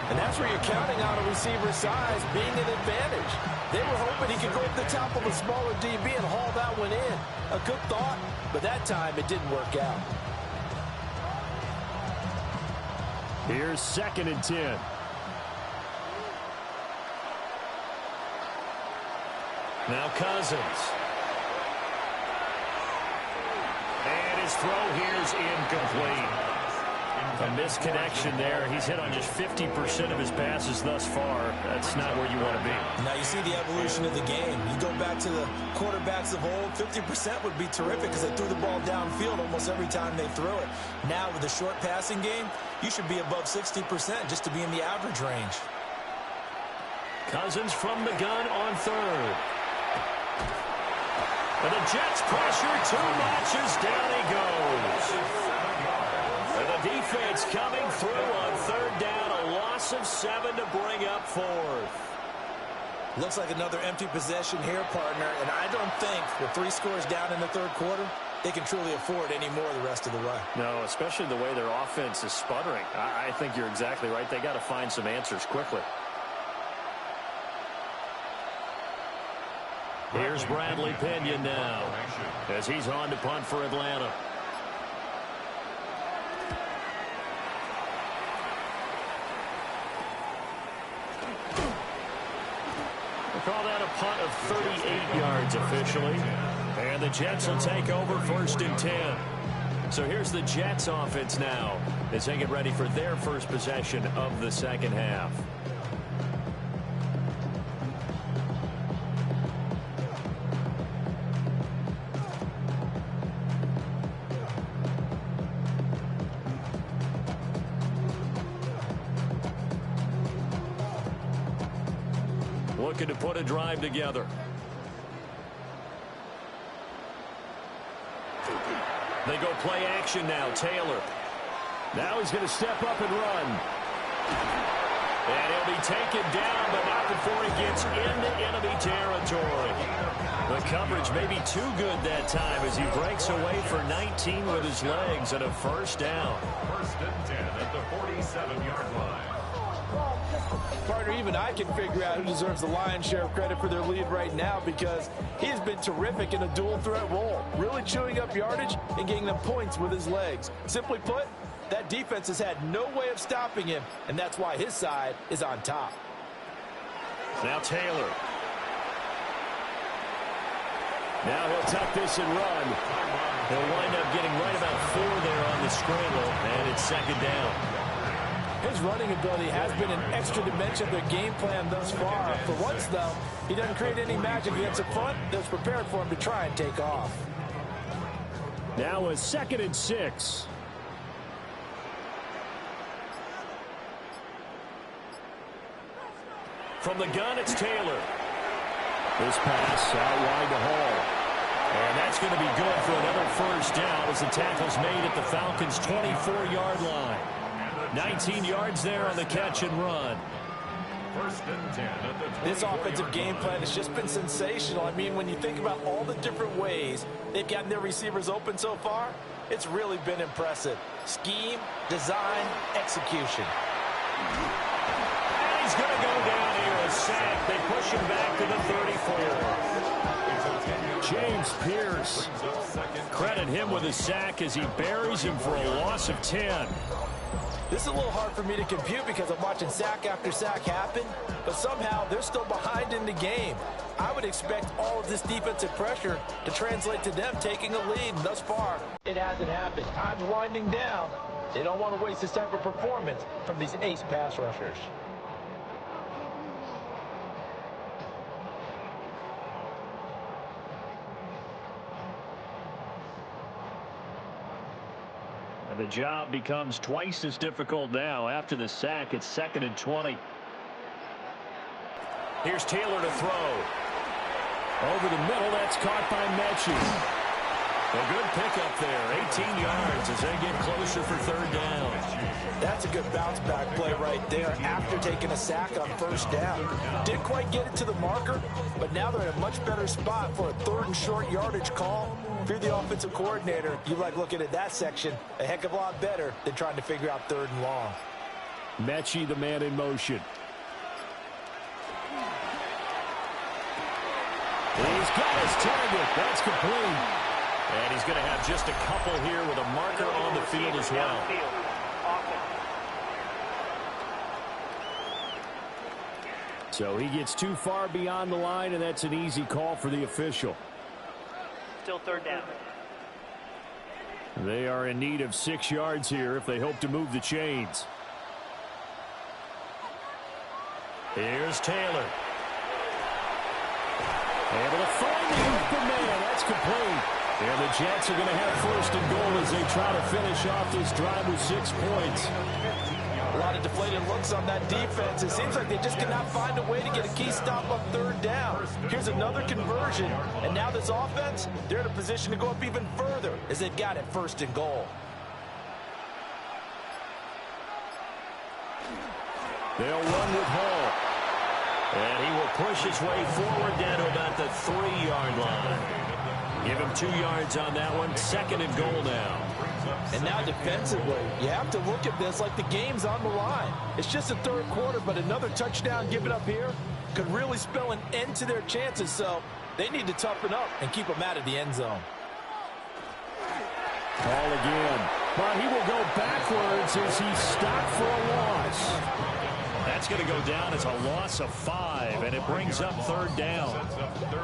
And that's where you're counting on a receiver's size being an advantage. They were hoping he could go up the top of a smaller DB and haul that one in. A good thought, but that time it didn't work out. Here's 2nd and 10. Now Cousins. And his throw here's incomplete. A misconnection there. He's hit on just 50% of his passes thus far. That's not where you want to be. Now you see the evolution of the game. You go back to the quarterbacks of old, 50% would be terrific because they threw the ball downfield almost every time they threw it. Now with the short passing game, you should be above 60% just to be in the average range. Cousins from the gun on third. And the Jets pressure too much as down he goes. And the defense coming through on third down. A loss of 7 to bring up fourth. Looks like another empty possession here, partner. And I don't think with 3 scores down in the third quarter, they can truly afford any more the rest of the way. No, especially the way their offense is sputtering. I think you're exactly right. They got to find some answers quickly. Here's Bradley Pinion now as he's on to punt for Atlanta. We'll call that a punt of 38 yards officially. And the Jets will take over 1st and 10. So here's the Jets offense now as they get ready for their first possession of the second half. Looking to put a drive together. They go play action now. Taylor. Now he's going to step up and run. And he'll be taken down, but not before he gets into enemy territory. The coverage may be too good that time as he breaks away for 19 with his legs and a first down. 1st and 10 at the 47-yard line. Partner, even I can figure out who deserves the lion's share of credit for their lead right now because he's been terrific in a dual threat role, really chewing up yardage and getting them points with his legs. Simply put, that defense has had no way of stopping him, and that's why his side is on top. Now Taylor. Now he'll tuck this and run. He'll wind up getting right about 4 there on the scramble, and it's 2nd down. His running ability has been an extra dimension of their game plan thus far. For once, though, he doesn't create any magic against the front that's prepared for him to try and take off. Now a 2nd and 6. From the gun, it's Taylor. This pass out wide to Hall. And that's going to be good for another first down as the tackle's made at the Falcons' 24-yard line. 19 yards there on the catch and run. 1st and 10 at the 20. This offensive game plan has just been sensational. I mean, when you think about all the different ways they've gotten their receivers open so far, it's really been impressive. Scheme, design, execution. And he's going to go down here, a sack. They push him back to the 34. James Pierce. Credit him with a sack as he buries him for a loss of 10. This is a little hard for me to compute because I'm watching sack after sack happen, but somehow they're still behind in the game. I would expect all of this defensive pressure to translate to them taking a lead, and thus far, it hasn't happened. Time's winding down. They don't want to waste this type of performance from these ace pass rushers. The job becomes twice as difficult now. After the sack, it's 2nd and 20. Here's Taylor to throw. Over the middle, that's caught by Mechie. A good pickup there, 18 yards as they get closer for 3rd down. That's a good bounce back play right there after taking a sack on 1st down. Didn't quite get it to the marker, but now they're in a much better spot for a 3rd and short yardage call. If you're the offensive coordinator, you like looking at that section a heck of a lot better than trying to figure out 3rd and long. Mechie, the man in motion. He's got his target. That's complete. And he's going to have just a couple here with a marker on the field as well. So he gets too far beyond the line, and that's an easy call for the official. Still 3rd down. They are in need of 6 yards here if they hope to move the chains. Here's Taylor. Able to find the open man. That's complete. And the Jets are going to have first and goal as they try to finish off this drive with 6 points. A lot of deflated looks on that defense. It seems like they just cannot find a way to get a key stop on third down. Here's another conversion, and now this offense, they're in a position to go up even further as they've got it first and goal. They'll run with Hall. And he will push his way forward down to about the 3-yard line. Give him 2 yards on that one. Second and goal now. And now defensively, you have to look at this like the game's on the line. It's just the third quarter, but another touchdown given up here could really spell an end to their chances. So they need to toughen up and keep them out of the end zone. Ball again. But he will go backwards as he's stopped for a loss. That's going to go down as a loss of 5, and it brings up third down.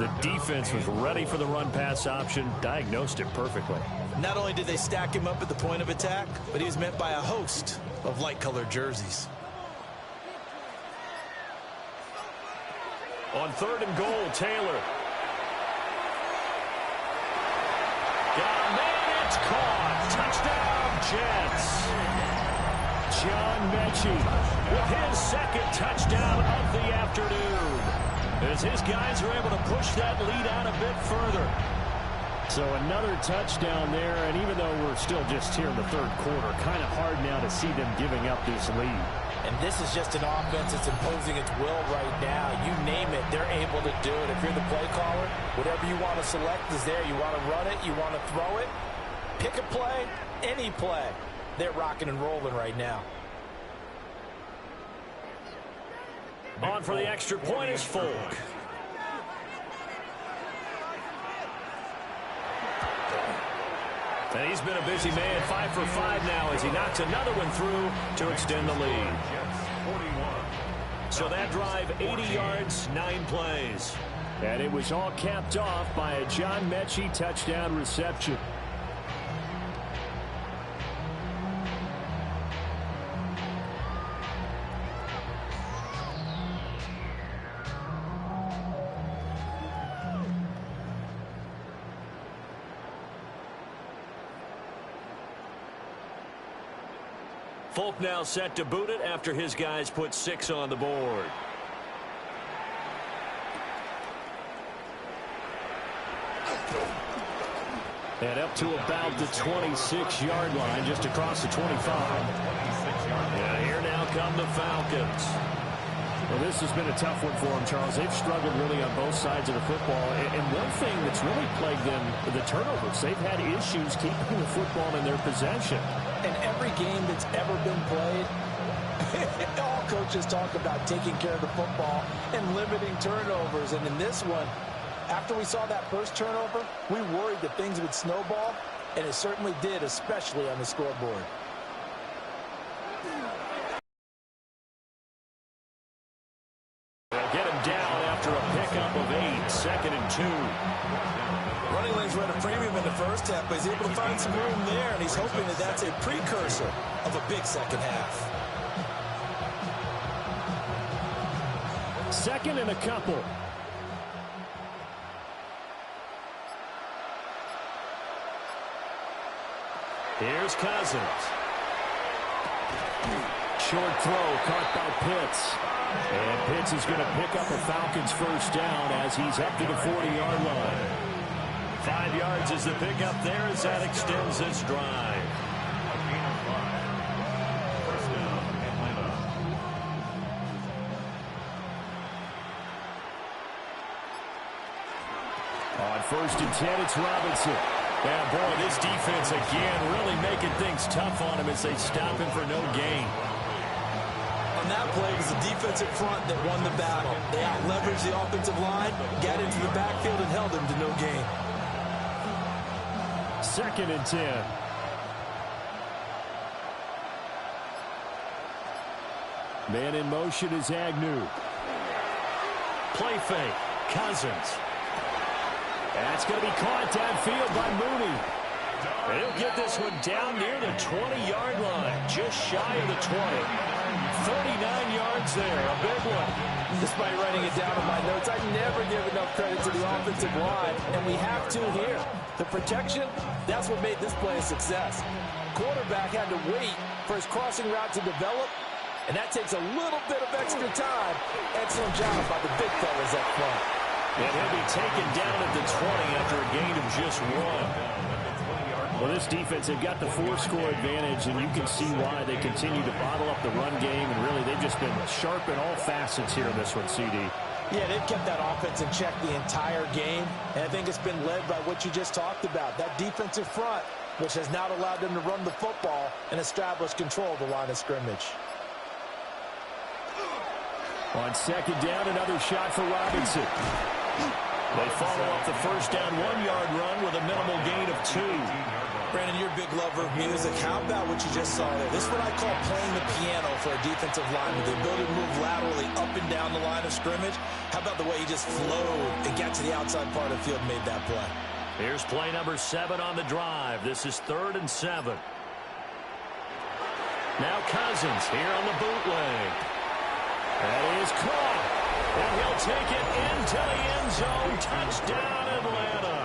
The defense was ready for the run-pass option, diagnosed it perfectly. Not only did they stack him up at the point of attack, but he was met by a host of light-colored jerseys. On third and goal, Taylor. Got a man, it's caught. Touchdown, Jets. John Mechie with his second touchdown of the afternoon, as his guys are able to push that lead out a bit further. So another touchdown there, and even though we're still just here in the third quarter, kind of hard now to see them giving up this lead. And this is just an offense that's imposing its will right now. You name it, they're able to do it. If you're the play caller, whatever you want to select is there. You want to run it, you want to throw it, pick a play, any play. They're rocking and rolling right now. On for the extra point is Folk. And he's been a busy man, 5 for 5 now as he knocks another one through to extend the lead. So that drive, 80 yards, 9 plays. And it was all capped off by a John Mechie touchdown reception. Folk now set to boot it after his guys put 6 on the board. And up to about the 26-yard line, just across the 25. Yeah, here now come the Falcons. Well, this has been a tough one for them, Charles. They've struggled really on both sides of the football. And one thing that's really plagued them, the turnovers. They've had issues keeping the football in their possession. In every game that's ever been played, all coaches talk about taking care of the football and limiting turnovers. And in this one, after we saw that first turnover, we worried that things would snowball, and it certainly did, especially on the scoreboard. They'll get him down after a pickup of 8, second and 2. Running lanes were at a premium in the first half, but he's able to find some room there, and he's hoping that that's a precursor of a big second half. Second and a couple. Here's Cousins. Short throw caught by Pitts. And Pitts is going to pick up a Falcons first down as he's up to the 40-yard line. 5 yards is the pickup there as that extends this drive. On first and 10, it's Robinson. Yeah, boy, this defense again really making things tough on him as they stop him for no gain. On that play, it was the defensive front that won the battle. They out-leveraged the offensive line, got into the backfield, and held him to no gain. Second and 10. Man in motion is Agnew. Play fake. Cousins. That's going to be caught downfield by Mooney. And he'll get this one down near the 20-yard line, just shy of the 20. 39 yards there, a big one. Despite writing it down in my notes, I never give enough credit to the offensive line, and we have to here. The protection, that's what made this play a success. Quarterback had to wait for his crossing route to develop, and that takes a little bit of extra time. Excellent job by the big fellas up front. And he'll be taken down at the 20 after a gain of just 1. Well, this defense, they've got the 4-score advantage, and you can see why they continue to bottle up the run game, and really they've just been sharp in all facets here in this one, CD. Yeah, they've kept that offense in check the entire game, and I think it's been led by what you just talked about, that defensive front, which has not allowed them to run the football and establish control of the line of scrimmage. On second down, another shot for Robinson. They follow up the first down 1-yard run with a minimal gain of 2. Brandon, you're a big lover of music. How about what you just saw there? This is what I call playing the piano for a defensive lineman. The ability to move laterally up and down the line of scrimmage. How about the way he just flowed and got to the outside part of the field and made that play? Here's play number 7 on the drive. This is 3rd and 7. Now Cousins here on the bootleg. That is caught. And he'll take it into the end zone. Touchdown, Atlanta.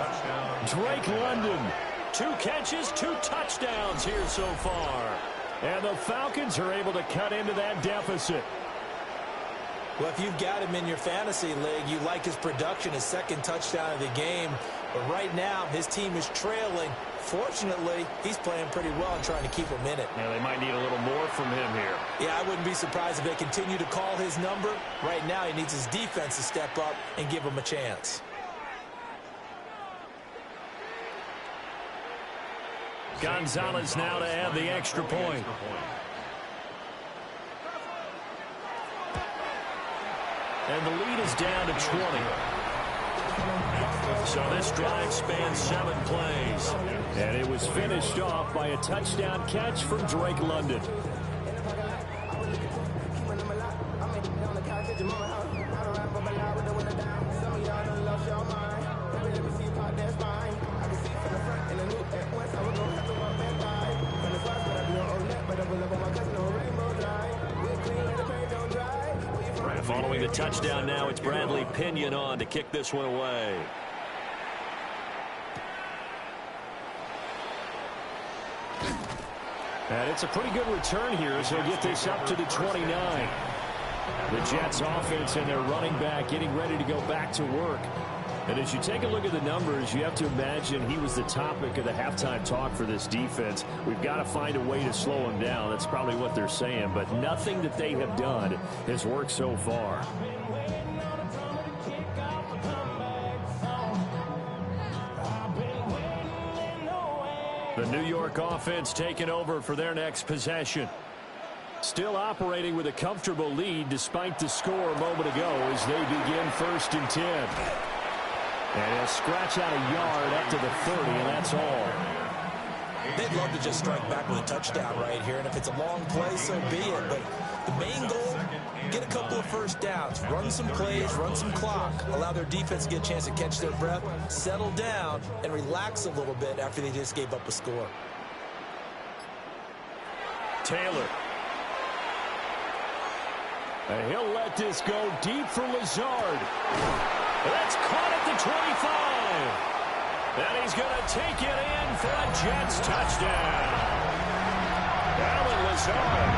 Touchdown. Drake London. 2 catches, 2 touchdowns here so far. And the Falcons are able to cut into that deficit. Well, if you've got him in your fantasy league, you like his production, his second touchdown of the game. But right now, his team is trailing. Fortunately, he's playing pretty well and trying to keep him in it. Yeah, they might need a little more from him here. Yeah, I wouldn't be surprised if they continue to call his number. Right now, he needs his defense to step up and give him a chance. Gonzalez now to add the extra point. And the lead is down to 20. So this drive spans 7 plays. And it was finished off by a touchdown catch from Drake London. Following the touchdown now, it's Bradley Pinion on to kick this one away. And it's a pretty good return here as they'll get this up to the 29. The Jets offense and their running back getting ready to go back to work. And as you take a look at the numbers, you have to imagine he was the topic of the halftime talk for this defense. We've got to find a way to slow him down. That's probably what they're saying. But nothing that they have done has worked so far. The New York offense taking over for their next possession. Still operating with a comfortable lead despite the score a moment ago as they begin 1st and 10. And he'll scratch out a yard up to the 30, and that's all. They'd love to just strike back with a touchdown right here, and if it's a long play, so be it. But the main goal, get a couple of first downs, run some plays, run some clock, allow their defense to get a chance to catch their breath, settle down, and relax a little bit after they just gave up a score. Taylor. And he'll let this go deep for Lazard. That's caught at the 25. And he's going to take it in for a Jets touchdown. Alan Lazard,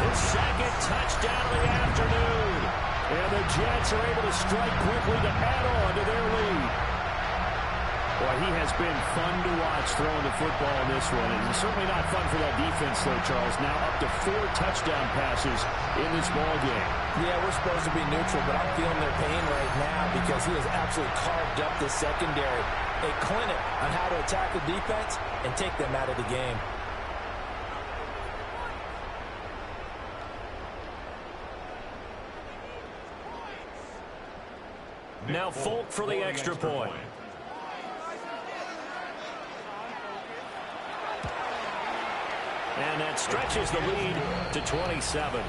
his second touchdown of the afternoon. And the Jets are able to strike quickly to add on to their lead. Boy, he has been fun to watch throwing the football in this one. And it's certainly not fun for that defense, though, Charles. Now up to 4 touchdown passes in this ball game. Yeah, we're supposed to be neutral, but I'm feeling their pain right now because he has absolutely carved up the secondary. A clinic on how to attack the defense and take them out of the game. Now Folk for the extra point. And that stretches the lead to 27.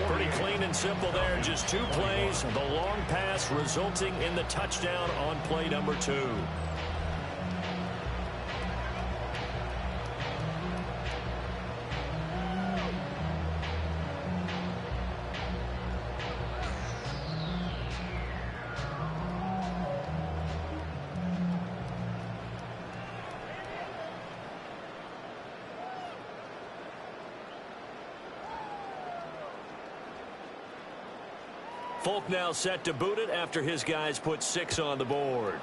Pretty clean and simple there. Just 2 plays. The long pass resulting in the touchdown on play number 2. Folk now set to boot it after his guys put 6 on the board.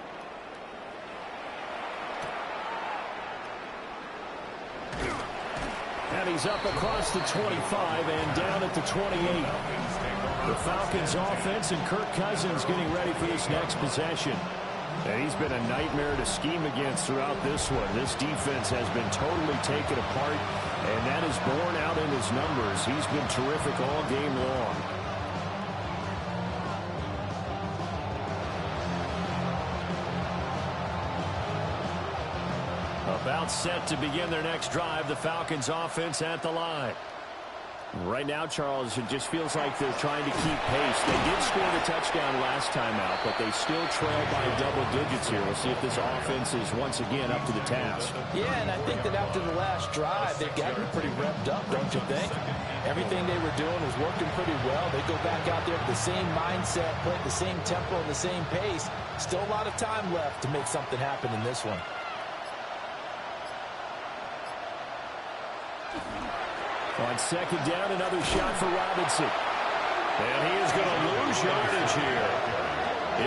And he's up across the 25 and down at the 28. The Falcons offense and Kirk Cousins getting ready for this next possession. And he's been a nightmare to scheme against throughout this one. This defense has been totally taken apart, and that is borne out in his numbers. He's been terrific all game long. About set to begin their next drive, the Falcons offense at the line. Right now, Charles, it just feels like they're trying to keep pace. They did score the touchdown last time out, but they still trail by double digits here. We'll see if this offense is once again up to the task. Yeah, and I think that after the last drive, they've gotten pretty revved up, don't you think? Everything they were doing was working pretty well. They go back out there with the same mindset, play at the same tempo and the same pace. Still a lot of time left to make something happen in this one. On second down, another shot for Robinson. And he is going to lose yardage here.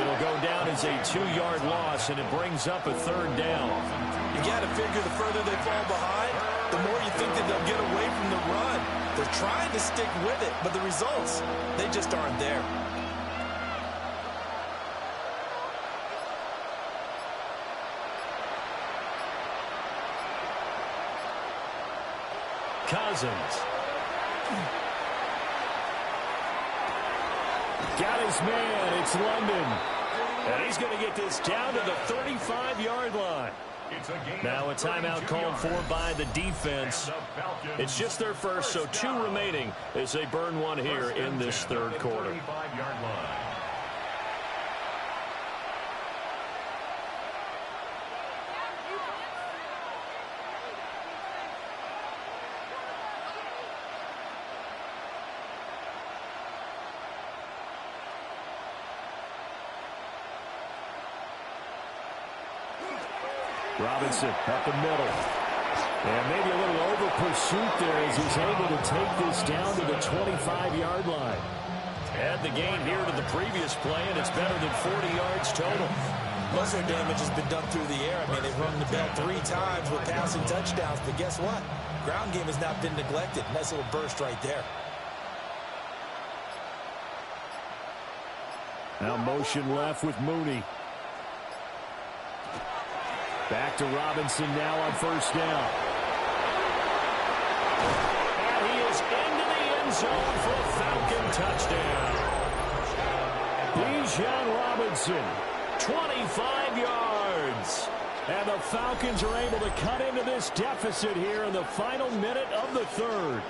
It'll go down as a 2-yard loss, and it brings up a third down. You got to figure the further they fall behind, the more you think that they'll get away from the run. They're trying to stick with it, but the results, they just aren't there. Cousins. Got his man. It's London. And he's going to get this down to the 35-yard line. Now a timeout called for by the defense. It's just their first, so 2 remaining as they burn one here in this third quarter. Robinson up the middle. And maybe a little over pursuit there as he's able to take this down to the 25-yard line. Add the gain here to the previous play, and it's better than 40 yards total. Most of their damage has been done through the air. I mean, they've rung the bell 3 times with passing touchdowns, but guess what? Ground game has not been neglected. Nice little burst right there. Now motion left with Mooney. Back to Robinson now on first down. And he is into the end zone for a Falcon touchdown. Bijan Robinson, 25 yards. and the Falcons are able to cut into this deficit here in the final minute of the third.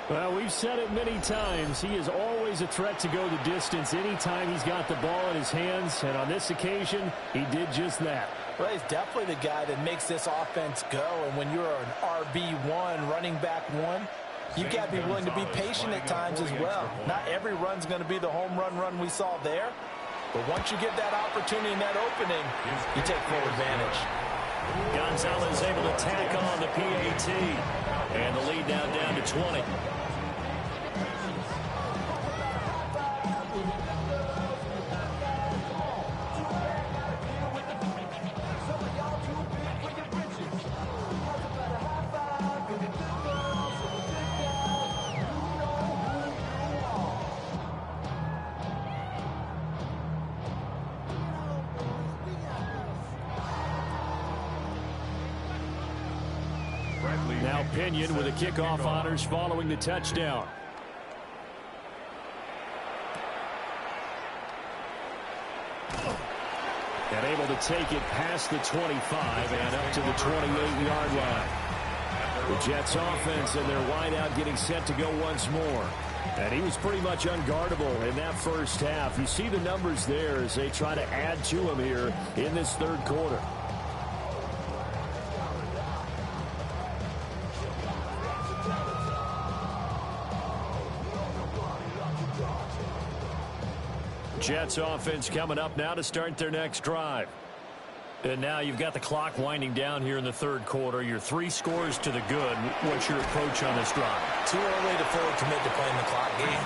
Well, we've said it many times. He is always a threat to go the distance anytime he's got the ball in his hands, and on this occasion, he did just that. Well, he's definitely the guy that makes this offense go, and when you're an RB1, running back one, you've got to be willing to be patient at times as well. Not every run's going to be the home run we saw there, but once you get that opportunity and that opening, you take full advantage. Gonzalez able to tack on the PAT, and the lead now down to 20. Now Pinion with the kickoff honors following the touchdown. And able to take it past the 25 and up to the 28-yard line. The Jets offense and their wideout getting set to go once more. And he was pretty much unguardable in that first half. You see the numbers there as they try to add to him here in this third quarter. Jets offense coming up now to start their next drive. And now you've got the clock winding down here in the third quarter. You're 3 scores to the good. What's your approach on this drive? Too early to fully commit to playing the clock game.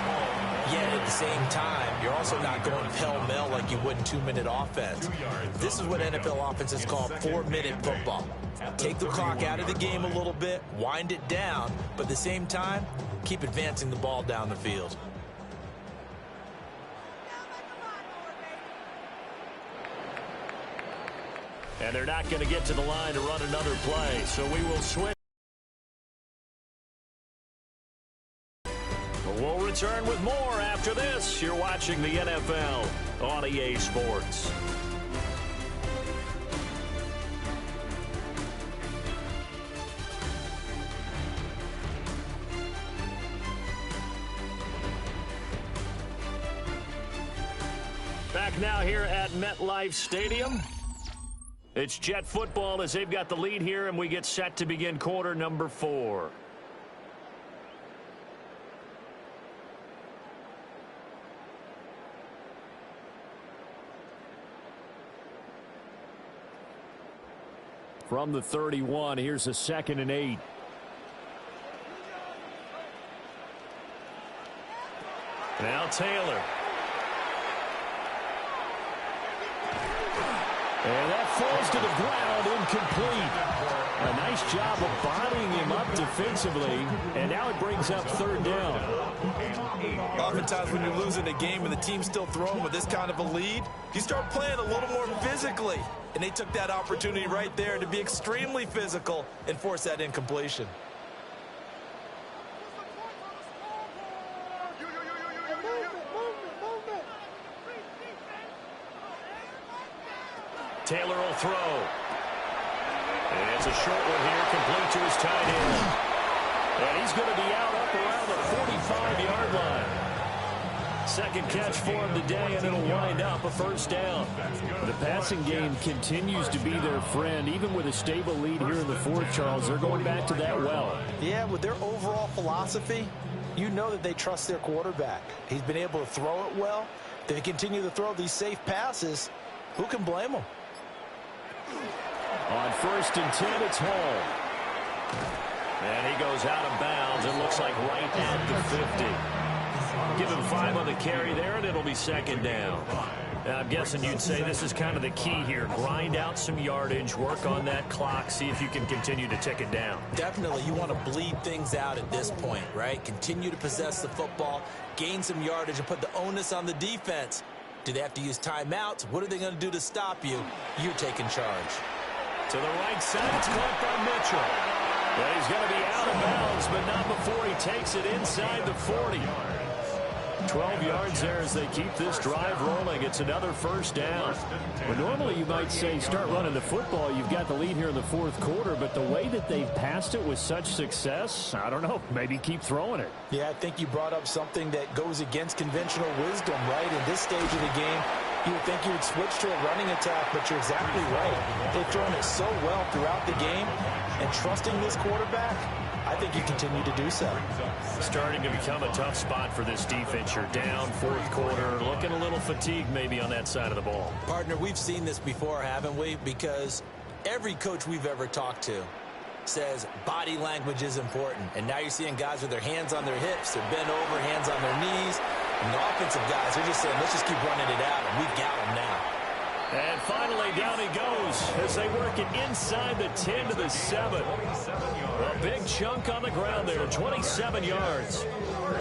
Yet at the same time, you're also not going pell-mell like you would in 2-minute offense. This is what NFL offenses call 4-minute football. Take the clock out of the game a little bit, wind it down, but at the same time, keep advancing the ball down the field. And they're not going to get to the line to run another play, so we will switch. We'll return with more after this. You're watching the NFL on EA Sports. Back now here at MetLife Stadium. It's Jet football as they've got the lead here, and we get set to begin quarter number 4. From the 31, here's a 2nd and 8. Now Taylor. And that falls to the ground, incomplete. A nice job of bodying him up defensively, and now it brings up 3rd down. Oftentimes when you're losing a game and the team's still throwing with this kind of a lead, you start playing a little more physically. And they took that opportunity right there to be extremely physical and force that incompletion. Taylor will throw. And it's a short one here, complete to his tight end. And he's going to be out up around the 45-yard line. Second catch for him today, and it'll wind up a 1st down. The passing game continues to be their friend. Even with a stable lead here in the 4th, Charles, they're going back to that well. Yeah, with their overall philosophy, you know that they trust their quarterback. He's been able to throw it well. They continue to throw these safe passes. Who can blame them? On 1st and 10, it's Hall. And he goes out of bounds. It looks like right at the 50. Give him 5 on the carry there, and it'll be 2nd down. I'm guessing you'd say this is kind of the key here. Grind out some yardage, work on that clock, see if you can continue to tick it down. Definitely. You want to bleed things out at this point, right? Continue to possess the football, gain some yardage, and put the onus on the defense. Do they have to use timeouts? What are they going to do to stop you? You're taking charge. To the right side, it's caught by Mitchell. But he's going to be out of bounds, but not before he takes it inside the 40. 12 yards there as they keep this drive rolling. It's another 1st down. Well, normally you might say start running the football. You've got the lead here in the 4th quarter, but the way that they've passed it with such success, I don't know, maybe keep throwing it. Yeah, I think you brought up something that goes against conventional wisdom, right? In this stage of the game, you would think you would switch to a running attack, but you're exactly right. They've thrown it so well throughout the game, and trusting this quarterback, I think you continue to do so. Starting to become a tough spot for this defense. You're down 4th quarter, looking a little fatigued maybe on that side of the ball. Partner, we've seen this before, haven't we? Because every coach we've ever talked to says body language is important. And now you're seeing guys with their hands on their hips, they're bent over, hands on their knees. And the offensive guys, they're just saying, let's just keep running it out, and we've got them now. And finally, down he goes as they work it inside the 10 to the 7. A big chunk on the ground there, 27 yards.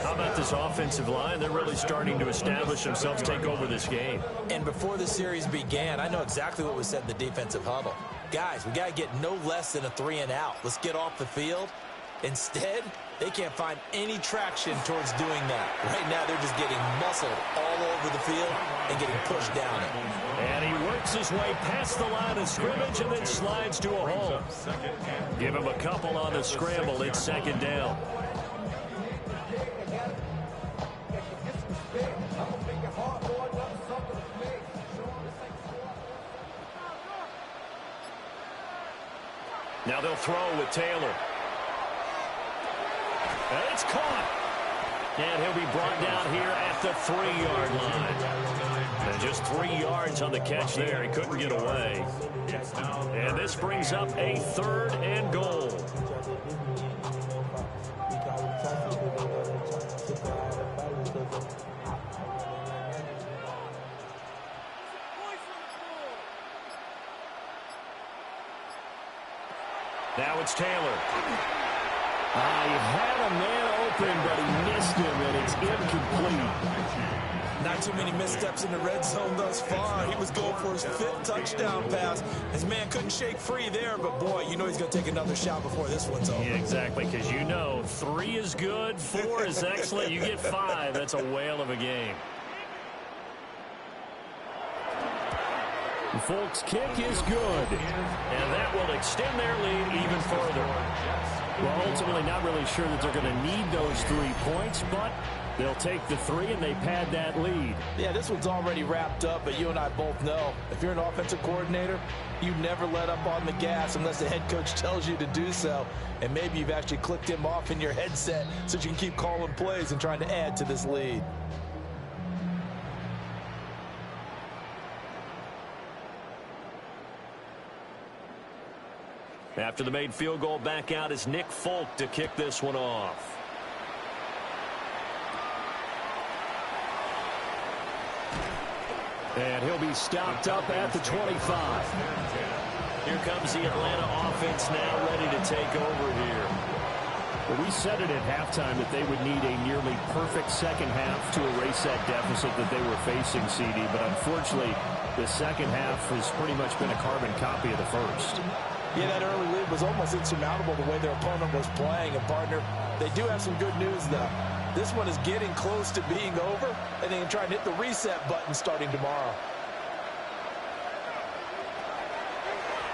How about this offensive line? They're really starting to establish themselves, take over this game. And before the series began, I know exactly what was said in the defensive huddle. Guys, we got to get no less than a 3-and-out. Let's get off the field. Instead, they can't find any traction towards doing that. Right now, they're just getting muscled all over the field and getting pushed down it. And he works his way past the line of scrimmage and then slides to a hole. Give him a couple on the scramble. It's 2nd down. Now they'll throw with Taylor. And it's caught. And he'll be brought down here at the 3-yard line. And just 3 yards on the catch there. He couldn't get away. And this brings up a 3rd and goal. Now it's Taylor. He had a man open, but he missed him, and it's incomplete. Not too many missteps in the red zone thus far. He was going for his 5th touchdown pass. His man couldn't shake free there, but boy, you know he's going to take another shot before this one's over. Yeah, exactly, because you know 3 is good, 4 is excellent. You get 5, that's a whale of a game. The Folks' kick is good, and that will extend their lead even further. Well, ultimately not really sure that they're going to need those 3 points, but they'll take the 3 and they pad that lead. Yeah, this one's already wrapped up, but you and I both know if you're an offensive coordinator, you never let up on the gas unless the head coach tells you to do so. And maybe you've actually clicked him off in your headset so you can keep calling plays and trying to add to this lead. After the made field goal, back out is Nick Folk to kick this one off. And he'll be stopped up at the 25. Here comes the Atlanta offense now ready to take over here. Well, we said it at halftime that they would need a nearly perfect second half to erase that deficit that they were facing, CD. But unfortunately, the second half has pretty much been a carbon copy of the first. Yeah, that early lead was almost insurmountable the way their opponent was playing. And, partner, they do have some good news, though. This one is getting close to being over, and they can try and hit the reset button starting tomorrow.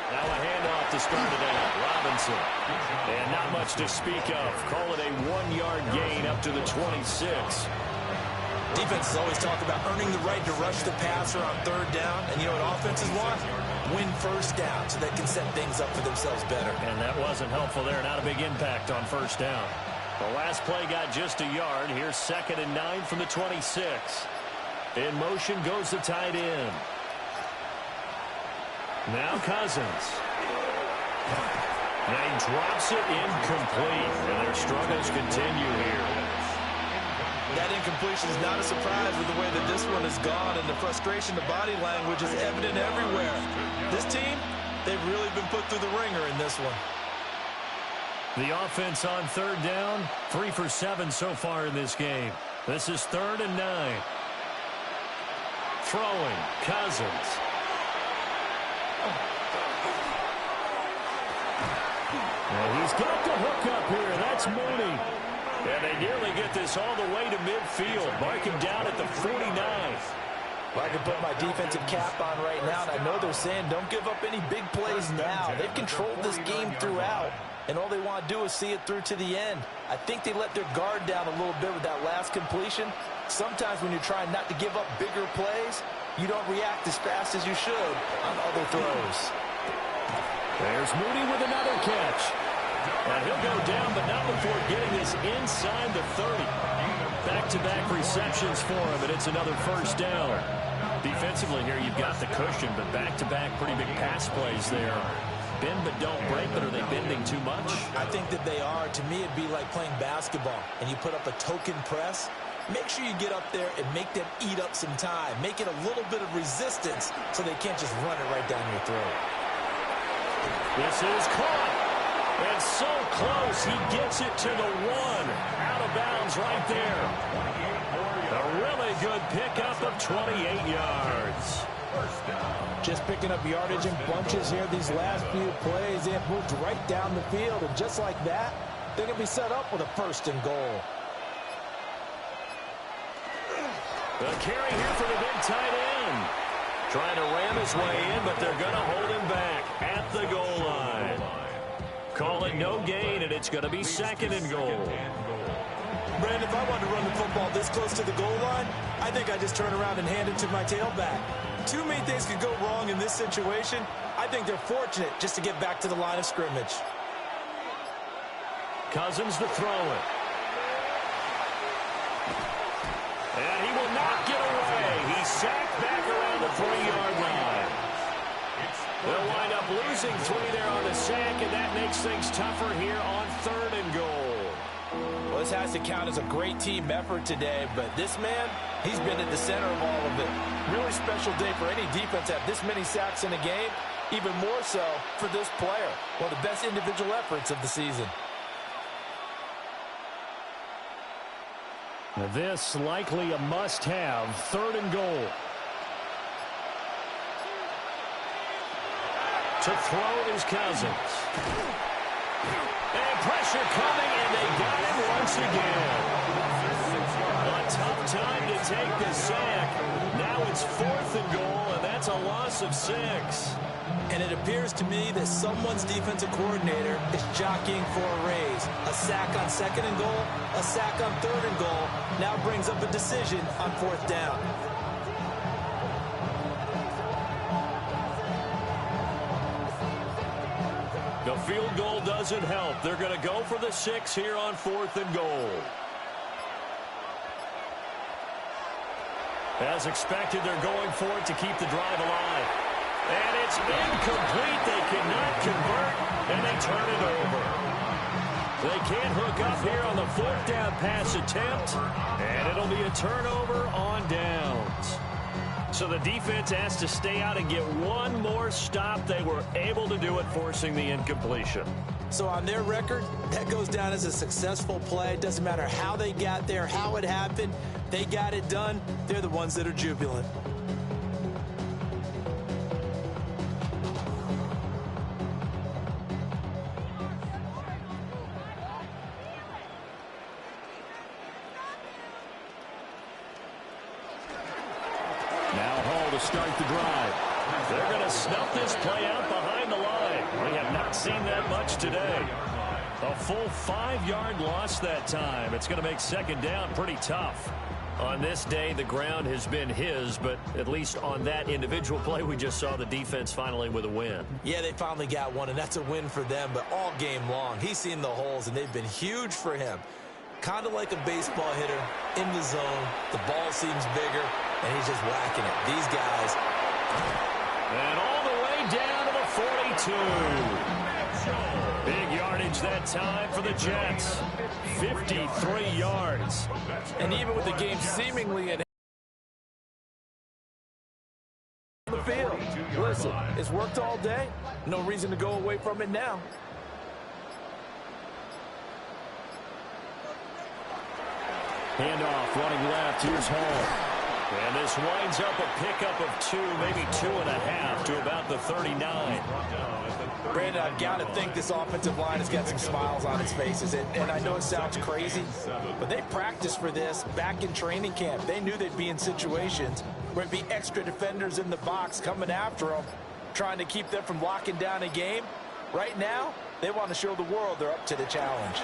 Now a handoff to start it out. Robinson. And not much to speak of. Call it a 1-yard gain up to the 26. Defenses always talk about earning the right to rush the passer on 3rd down. And you know what offenses want? Win 1st down so they can set things up for themselves better. And that wasn't helpful there. Not a big impact on 1st down. The last play got just a yard. Here's 2nd and 9 from the 26. In motion goes the tight end. Now Cousins. And he drops it incomplete. And their struggles continue here. That incompletion is not a surprise with the way that this one has gone, and the frustration, the body language is evident everywhere. This team, they've really been put through the ringer in this one. The offense on 3rd down, 3 for 7 so far in this game. This is 3rd and 9. Throwing, Cousins. And he's got the hook up here. That's Mooney. And they nearly get this all the way to midfield. Mark him down at the 49. Well, I can put my defensive cap on right now, and I know they're saying don't give up any big plays now. They've controlled this game throughout, and all they want to do is see it through to the end. I think they let their guard down a little bit with that last completion. Sometimes when you're trying not to give up bigger plays, you don't react as fast as you should on other throws. There's Mooney with another catch. And he'll go down, but not before getting this inside the 30. Back-to-back receptions for him, and it's another 1st down. Defensively here, you've got the cushion, but back-to-back pretty big pass plays there. Bend but don't break, but are they bending too much? I think that they are. To me, it'd be like playing basketball, and you put up a token press. Make sure you get up there and make them eat up some time. Make it a little bit of resistance so they can't just run it right down your throat. This is caught. And so close, he gets it to the 1. Out of bounds right there. A really good pickup of 28 yards. Just picking up yardage in bunches here these last few plays. They have moved right down the field, and just like that, they're going to be set up with a 1st and goal. The carry here for the big tight end. Trying to ram his way in, but they're going to hold him back at the goal line. Call it no gain, and it's going to be 2nd and goal. Brandon, if I wanted to run the football this close to the goal line, I think I just turn around and hand it to my tailback. Too many things could go wrong in this situation. I think they're fortunate just to get back to the line of scrimmage. Cousins to throw it. And he will not get away. He's sacked back around the 3-yard line. They'll wind up losing 3 there on the sack, and that makes things tougher here on 3rd and goal. Well, this has to count as a great team effort today, but this man, he's been at the center of all of it. Really special day for any defense to have this many sacks in a game, even more so for this player. One of the best individual efforts of the season. Now this likely a must-have, 3rd and goal. To throw it is Cousins. And pressure coming, and they got him once again. A tough time to take the sack. Now it's 4th and goal, and that's a loss of 6. And it appears to me that someone's defensive coordinator is jockeying for a raise. A sack on 2nd and goal, a sack on 3rd and goal, now brings up a decision on 4th down. The field goal doesn't help. They're going to go for the 6 here on 4th and goal. As expected, they're going for it to keep the drive alive. And it's incomplete. They cannot convert, and they turn it over. They can't hook up here on the 4th down pass attempt, and it'll be a turnover on downs. So the defense has to stay out and get one more stop. They were able to do it, forcing the incompletion. So on their record, that goes down as a successful play. Doesn't matter how they got there, how it happened. They got it done. They're the ones that are jubilant. Start the drive. They're going to snuff this play out behind the line. We have not seen that much today. A full 5-yard loss that time. It's going to make 2nd down pretty tough. On this day, the ground has been his, but at least on that individual play, we just saw the defense finally with a win. Yeah, they finally got one, and that's a win for them, but all game long, he's seen the holes, and they've been huge for him. Kind of like a baseball hitter in the zone. The ball seems bigger, and he's just whacking it. These guys. And all the way down to the 42. Big yardage that time for the Jets. 53 yards. And even with the game seemingly in the field, listen, it's worked all day. No reason to go away from it now. Handoff running left. Here's Hall. And this winds up a pickup of 2, maybe 2.5 to about the 39. Brandon, I've got to think this offensive line has got some smiles on its faces. And I know it sounds crazy, but they practiced for this back in training camp. They knew they'd be in situations where there'd be extra defenders in the box coming after them, trying to keep them from locking down a game. Right now, they want to show the world they're up to the challenge.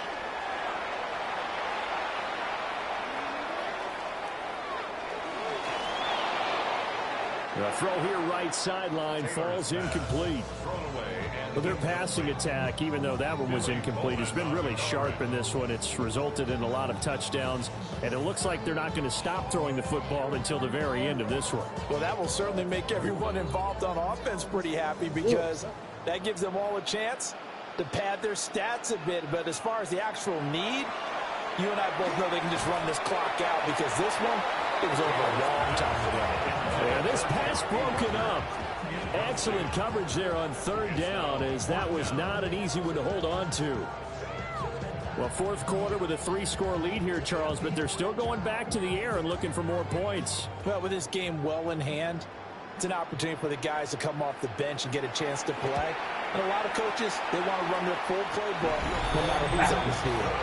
The throw here right sideline falls incomplete. But their passing attack, even though that one was incomplete, has been really sharp in this one. It's resulted in a lot of touchdowns, and it looks like they're not going to stop throwing the football until the very end of this one. Well, that will certainly make everyone involved on offense pretty happy, because that gives them all a chance to pad their stats a bit. But as far as the actual need, you and I both know they can just run this clock out, because this one, it was over a long time ago. Yeah, this pass broken up. Excellent coverage there on 3rd down, as that was not an easy one to hold on to. Well, 4th quarter with a 3-score lead here, Charles, but they're still going back to the air and looking for more points. Well, with this game well in hand, it's an opportunity for the guys to come off the bench and get a chance to play. And a lot of coaches, they want to run their full playbook no matter who's on the field.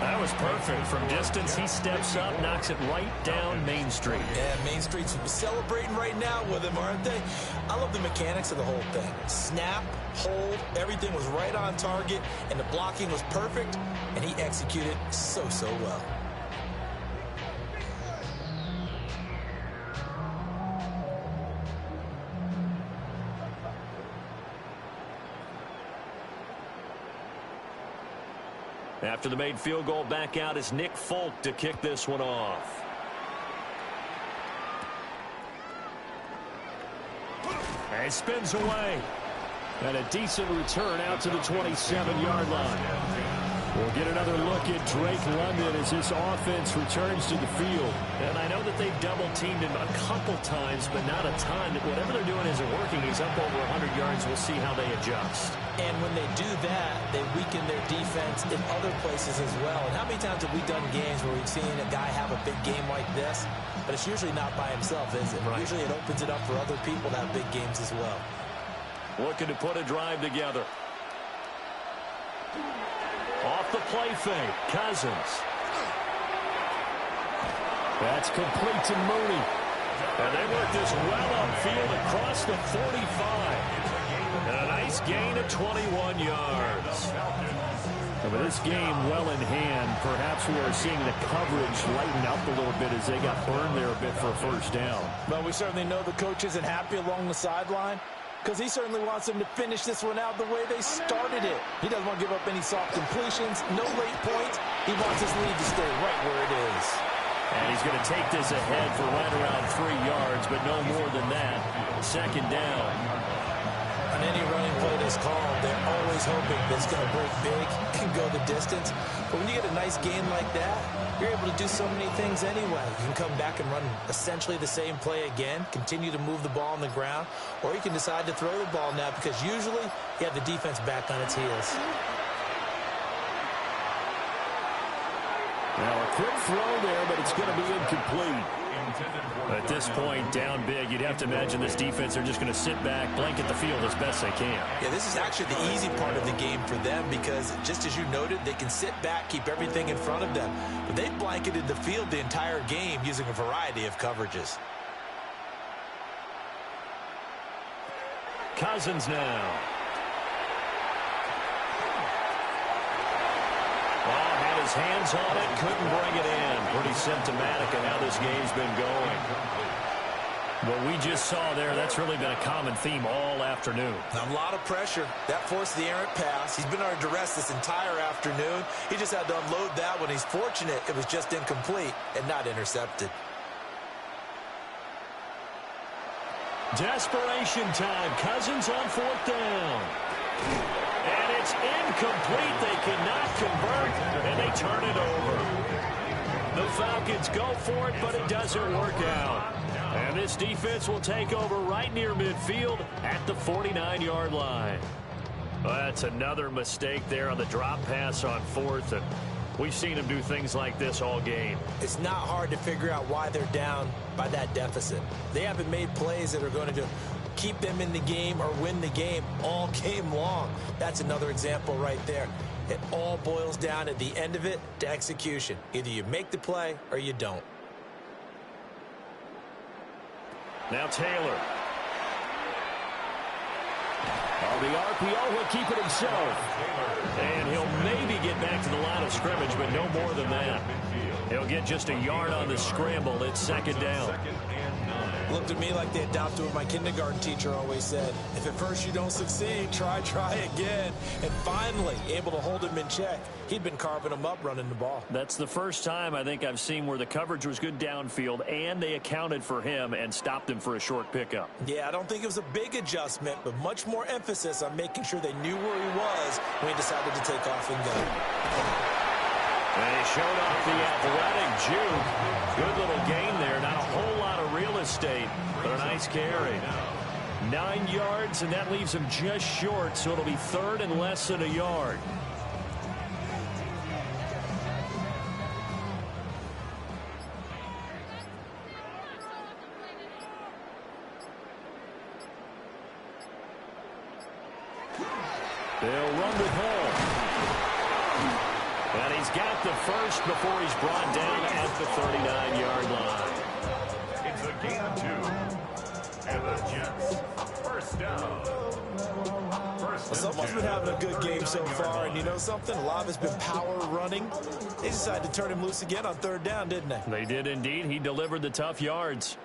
That was perfect. From distance, he steps up, knocks it right down Main Street. Yeah, Main Street's celebrating right now with him, aren't they? I love the mechanics of the whole thing. Snap, hold, everything was right on target, and the blocking was perfect, and he executed so well. After the made field goal, back out is Nick Folk to kick this one off. And he spins away. And a decent return out to the 27-yard line. We'll get another look at Drake London as this offense returns to the field. And I know that they've double-teamed him a couple times, but not a ton. Whatever they're doing isn't working. He's up over 100 yards. We'll see how they adjust. And when they do that, they weaken their defense in other places as well. And how many times have we done games where we've seen a guy have a big game like this? But it's usually not by himself, is it? Right. Usually it opens it up for other people to have big games as well. Looking to put a drive together. Off the play fake, Cousins. That's complete to Mooney. And they work this well upfield across the 45. And a nice gain of 21 yards. But this game well in hand, perhaps we are seeing the coverage lighten up a little bit as they got burned there a bit for a first down. Well, we certainly know the coach isn't happy along the sideline, because he certainly wants them to finish this one out the way they started it. He doesn't want to give up any soft completions, no late points. He wants his lead to stay right where it is. And he's going to take this ahead for right around 3 yards, but no more than that. Second down. On any running play that's called, they're always hoping that it's going to break big and go the distance. But when you get a nice gain like that, you're able to do so many things anyway. You can come back and run essentially the same play again, continue to move the ball on the ground, or you can decide to throw the ball now because usually you have the defense back on its heels. Now a quick throw there, but it's going to be incomplete. At this point, down big, you'd have to imagine this defense, they're just going to sit back, blanket the field as best they can. Yeah, this is actually the easy part of the game for them because, just as you noted, they can sit back, keep everything in front of them. But they've blanketed the field the entire game using a variety of coverages. Cousins now. Had his hands on it, couldn't bring it in. Pretty symptomatic of how this game's been going. What we just saw there, that's really been a common theme all afternoon. A lot of pressure. That forced the errant pass. He's been under duress this entire afternoon. He just had to unload that one. He's fortunate it was just incomplete and not intercepted. Desperation time. Cousins on fourth down. And it's incomplete. They cannot convert, and they turn it over. The Falcons go for it, but it doesn't work out. And this defense will take over right near midfield at the 49-yard line. Well, that's another mistake there on the drop pass on fourth, and we've seen them do things like this all game. It's not hard to figure out why they're down by that deficit. They haven't made plays that are going to keep them in the game or win the game all game long. That's another example right there. It all boils down at the end of it to execution. Either you make the play or you don't. Now Taylor. On the RPO, he'll keep it himself. And he'll maybe get back to the line of scrimmage, but no more than that. He'll get just a yard on the scramble. It's second down. Looked at me like they adopted what my kindergarten teacher always said. If at first you don't succeed, try again. And finally, able to hold him in check. He'd been carving him up running the ball. That's the first time I think I've seen where the coverage was good downfield and they accounted for him and stopped him for a short pickup. Yeah, I don't think it was a big adjustment, but much more emphasis on making sure they knew where he was when he decided to take off and go. And he showed off the athletic juke. Good little gain there. Not a whole lot of real estate, but a nice carry. 9 yards, and that leaves him just short, so it'll be third and less than a yard. They'll run with Hall. And he's got the first before he's brought down at the 39-yard line. It's a gain of 2. And the Jets, first down. Well, someone's been having a good game so far, and you know something? A lot of it's been power running. They decided to turn him loose again on third down, didn't they? They did indeed. He delivered the tough yards.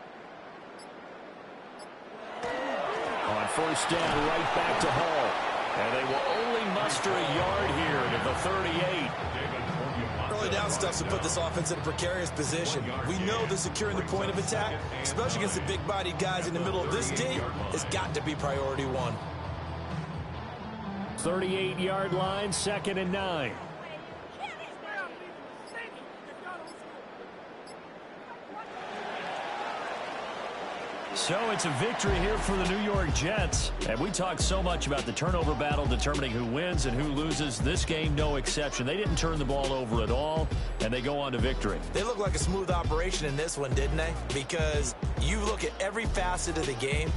On first down, right back to Hall. And they will only muster a yard here to the 38. Early down stuff to put this offense in a precarious position. We know that securing the point of attack, especially against the big-bodied guys in the middle of this team, has got to be priority one. 38-yard line, 2nd and 9. So it's a victory here for the New York Jets. And we talked so much about the turnover battle determining who wins and who loses. This game, no exception. They didn't turn the ball over at all, and they go on to victory. They look like a smooth operation in this one, didn't they? Because you look at every facet of the game,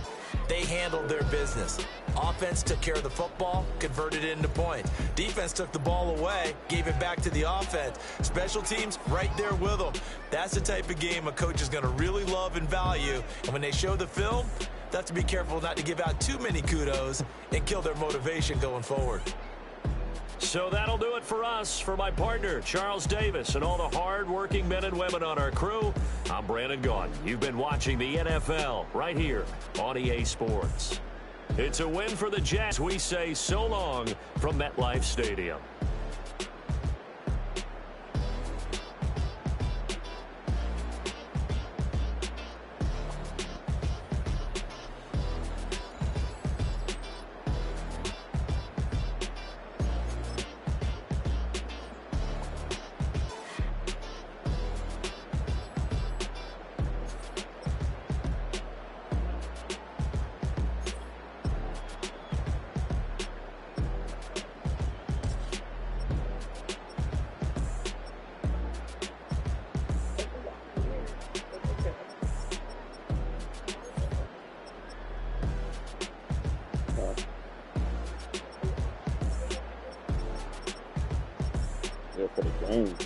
they handled their business. Offense took care of the football, converted it into points. Defense took the ball away, gave it back to the offense. Special teams, right there with them. That's the type of game a coach is going to really love and value. And when they show the film, they have to be careful not to give out too many kudos and kill their motivation going forward. So that'll do it for us. For my partner, Charles Davis, and all the hard-working men and women on our crew, I'm Brandon Gaudin. You've been watching the NFL right here on EA Sports. It's a win for the Jets. We say so long from MetLife Stadium. For the game.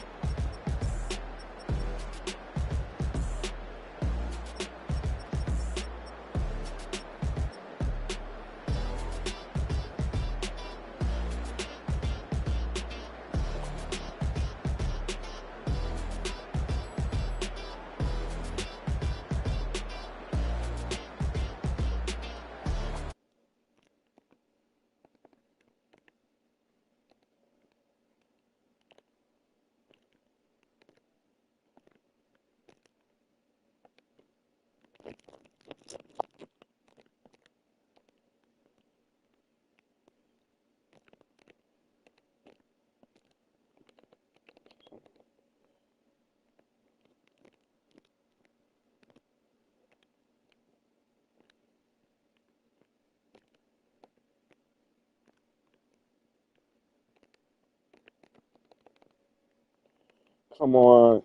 Come on.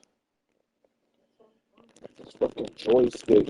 This fucking joystick.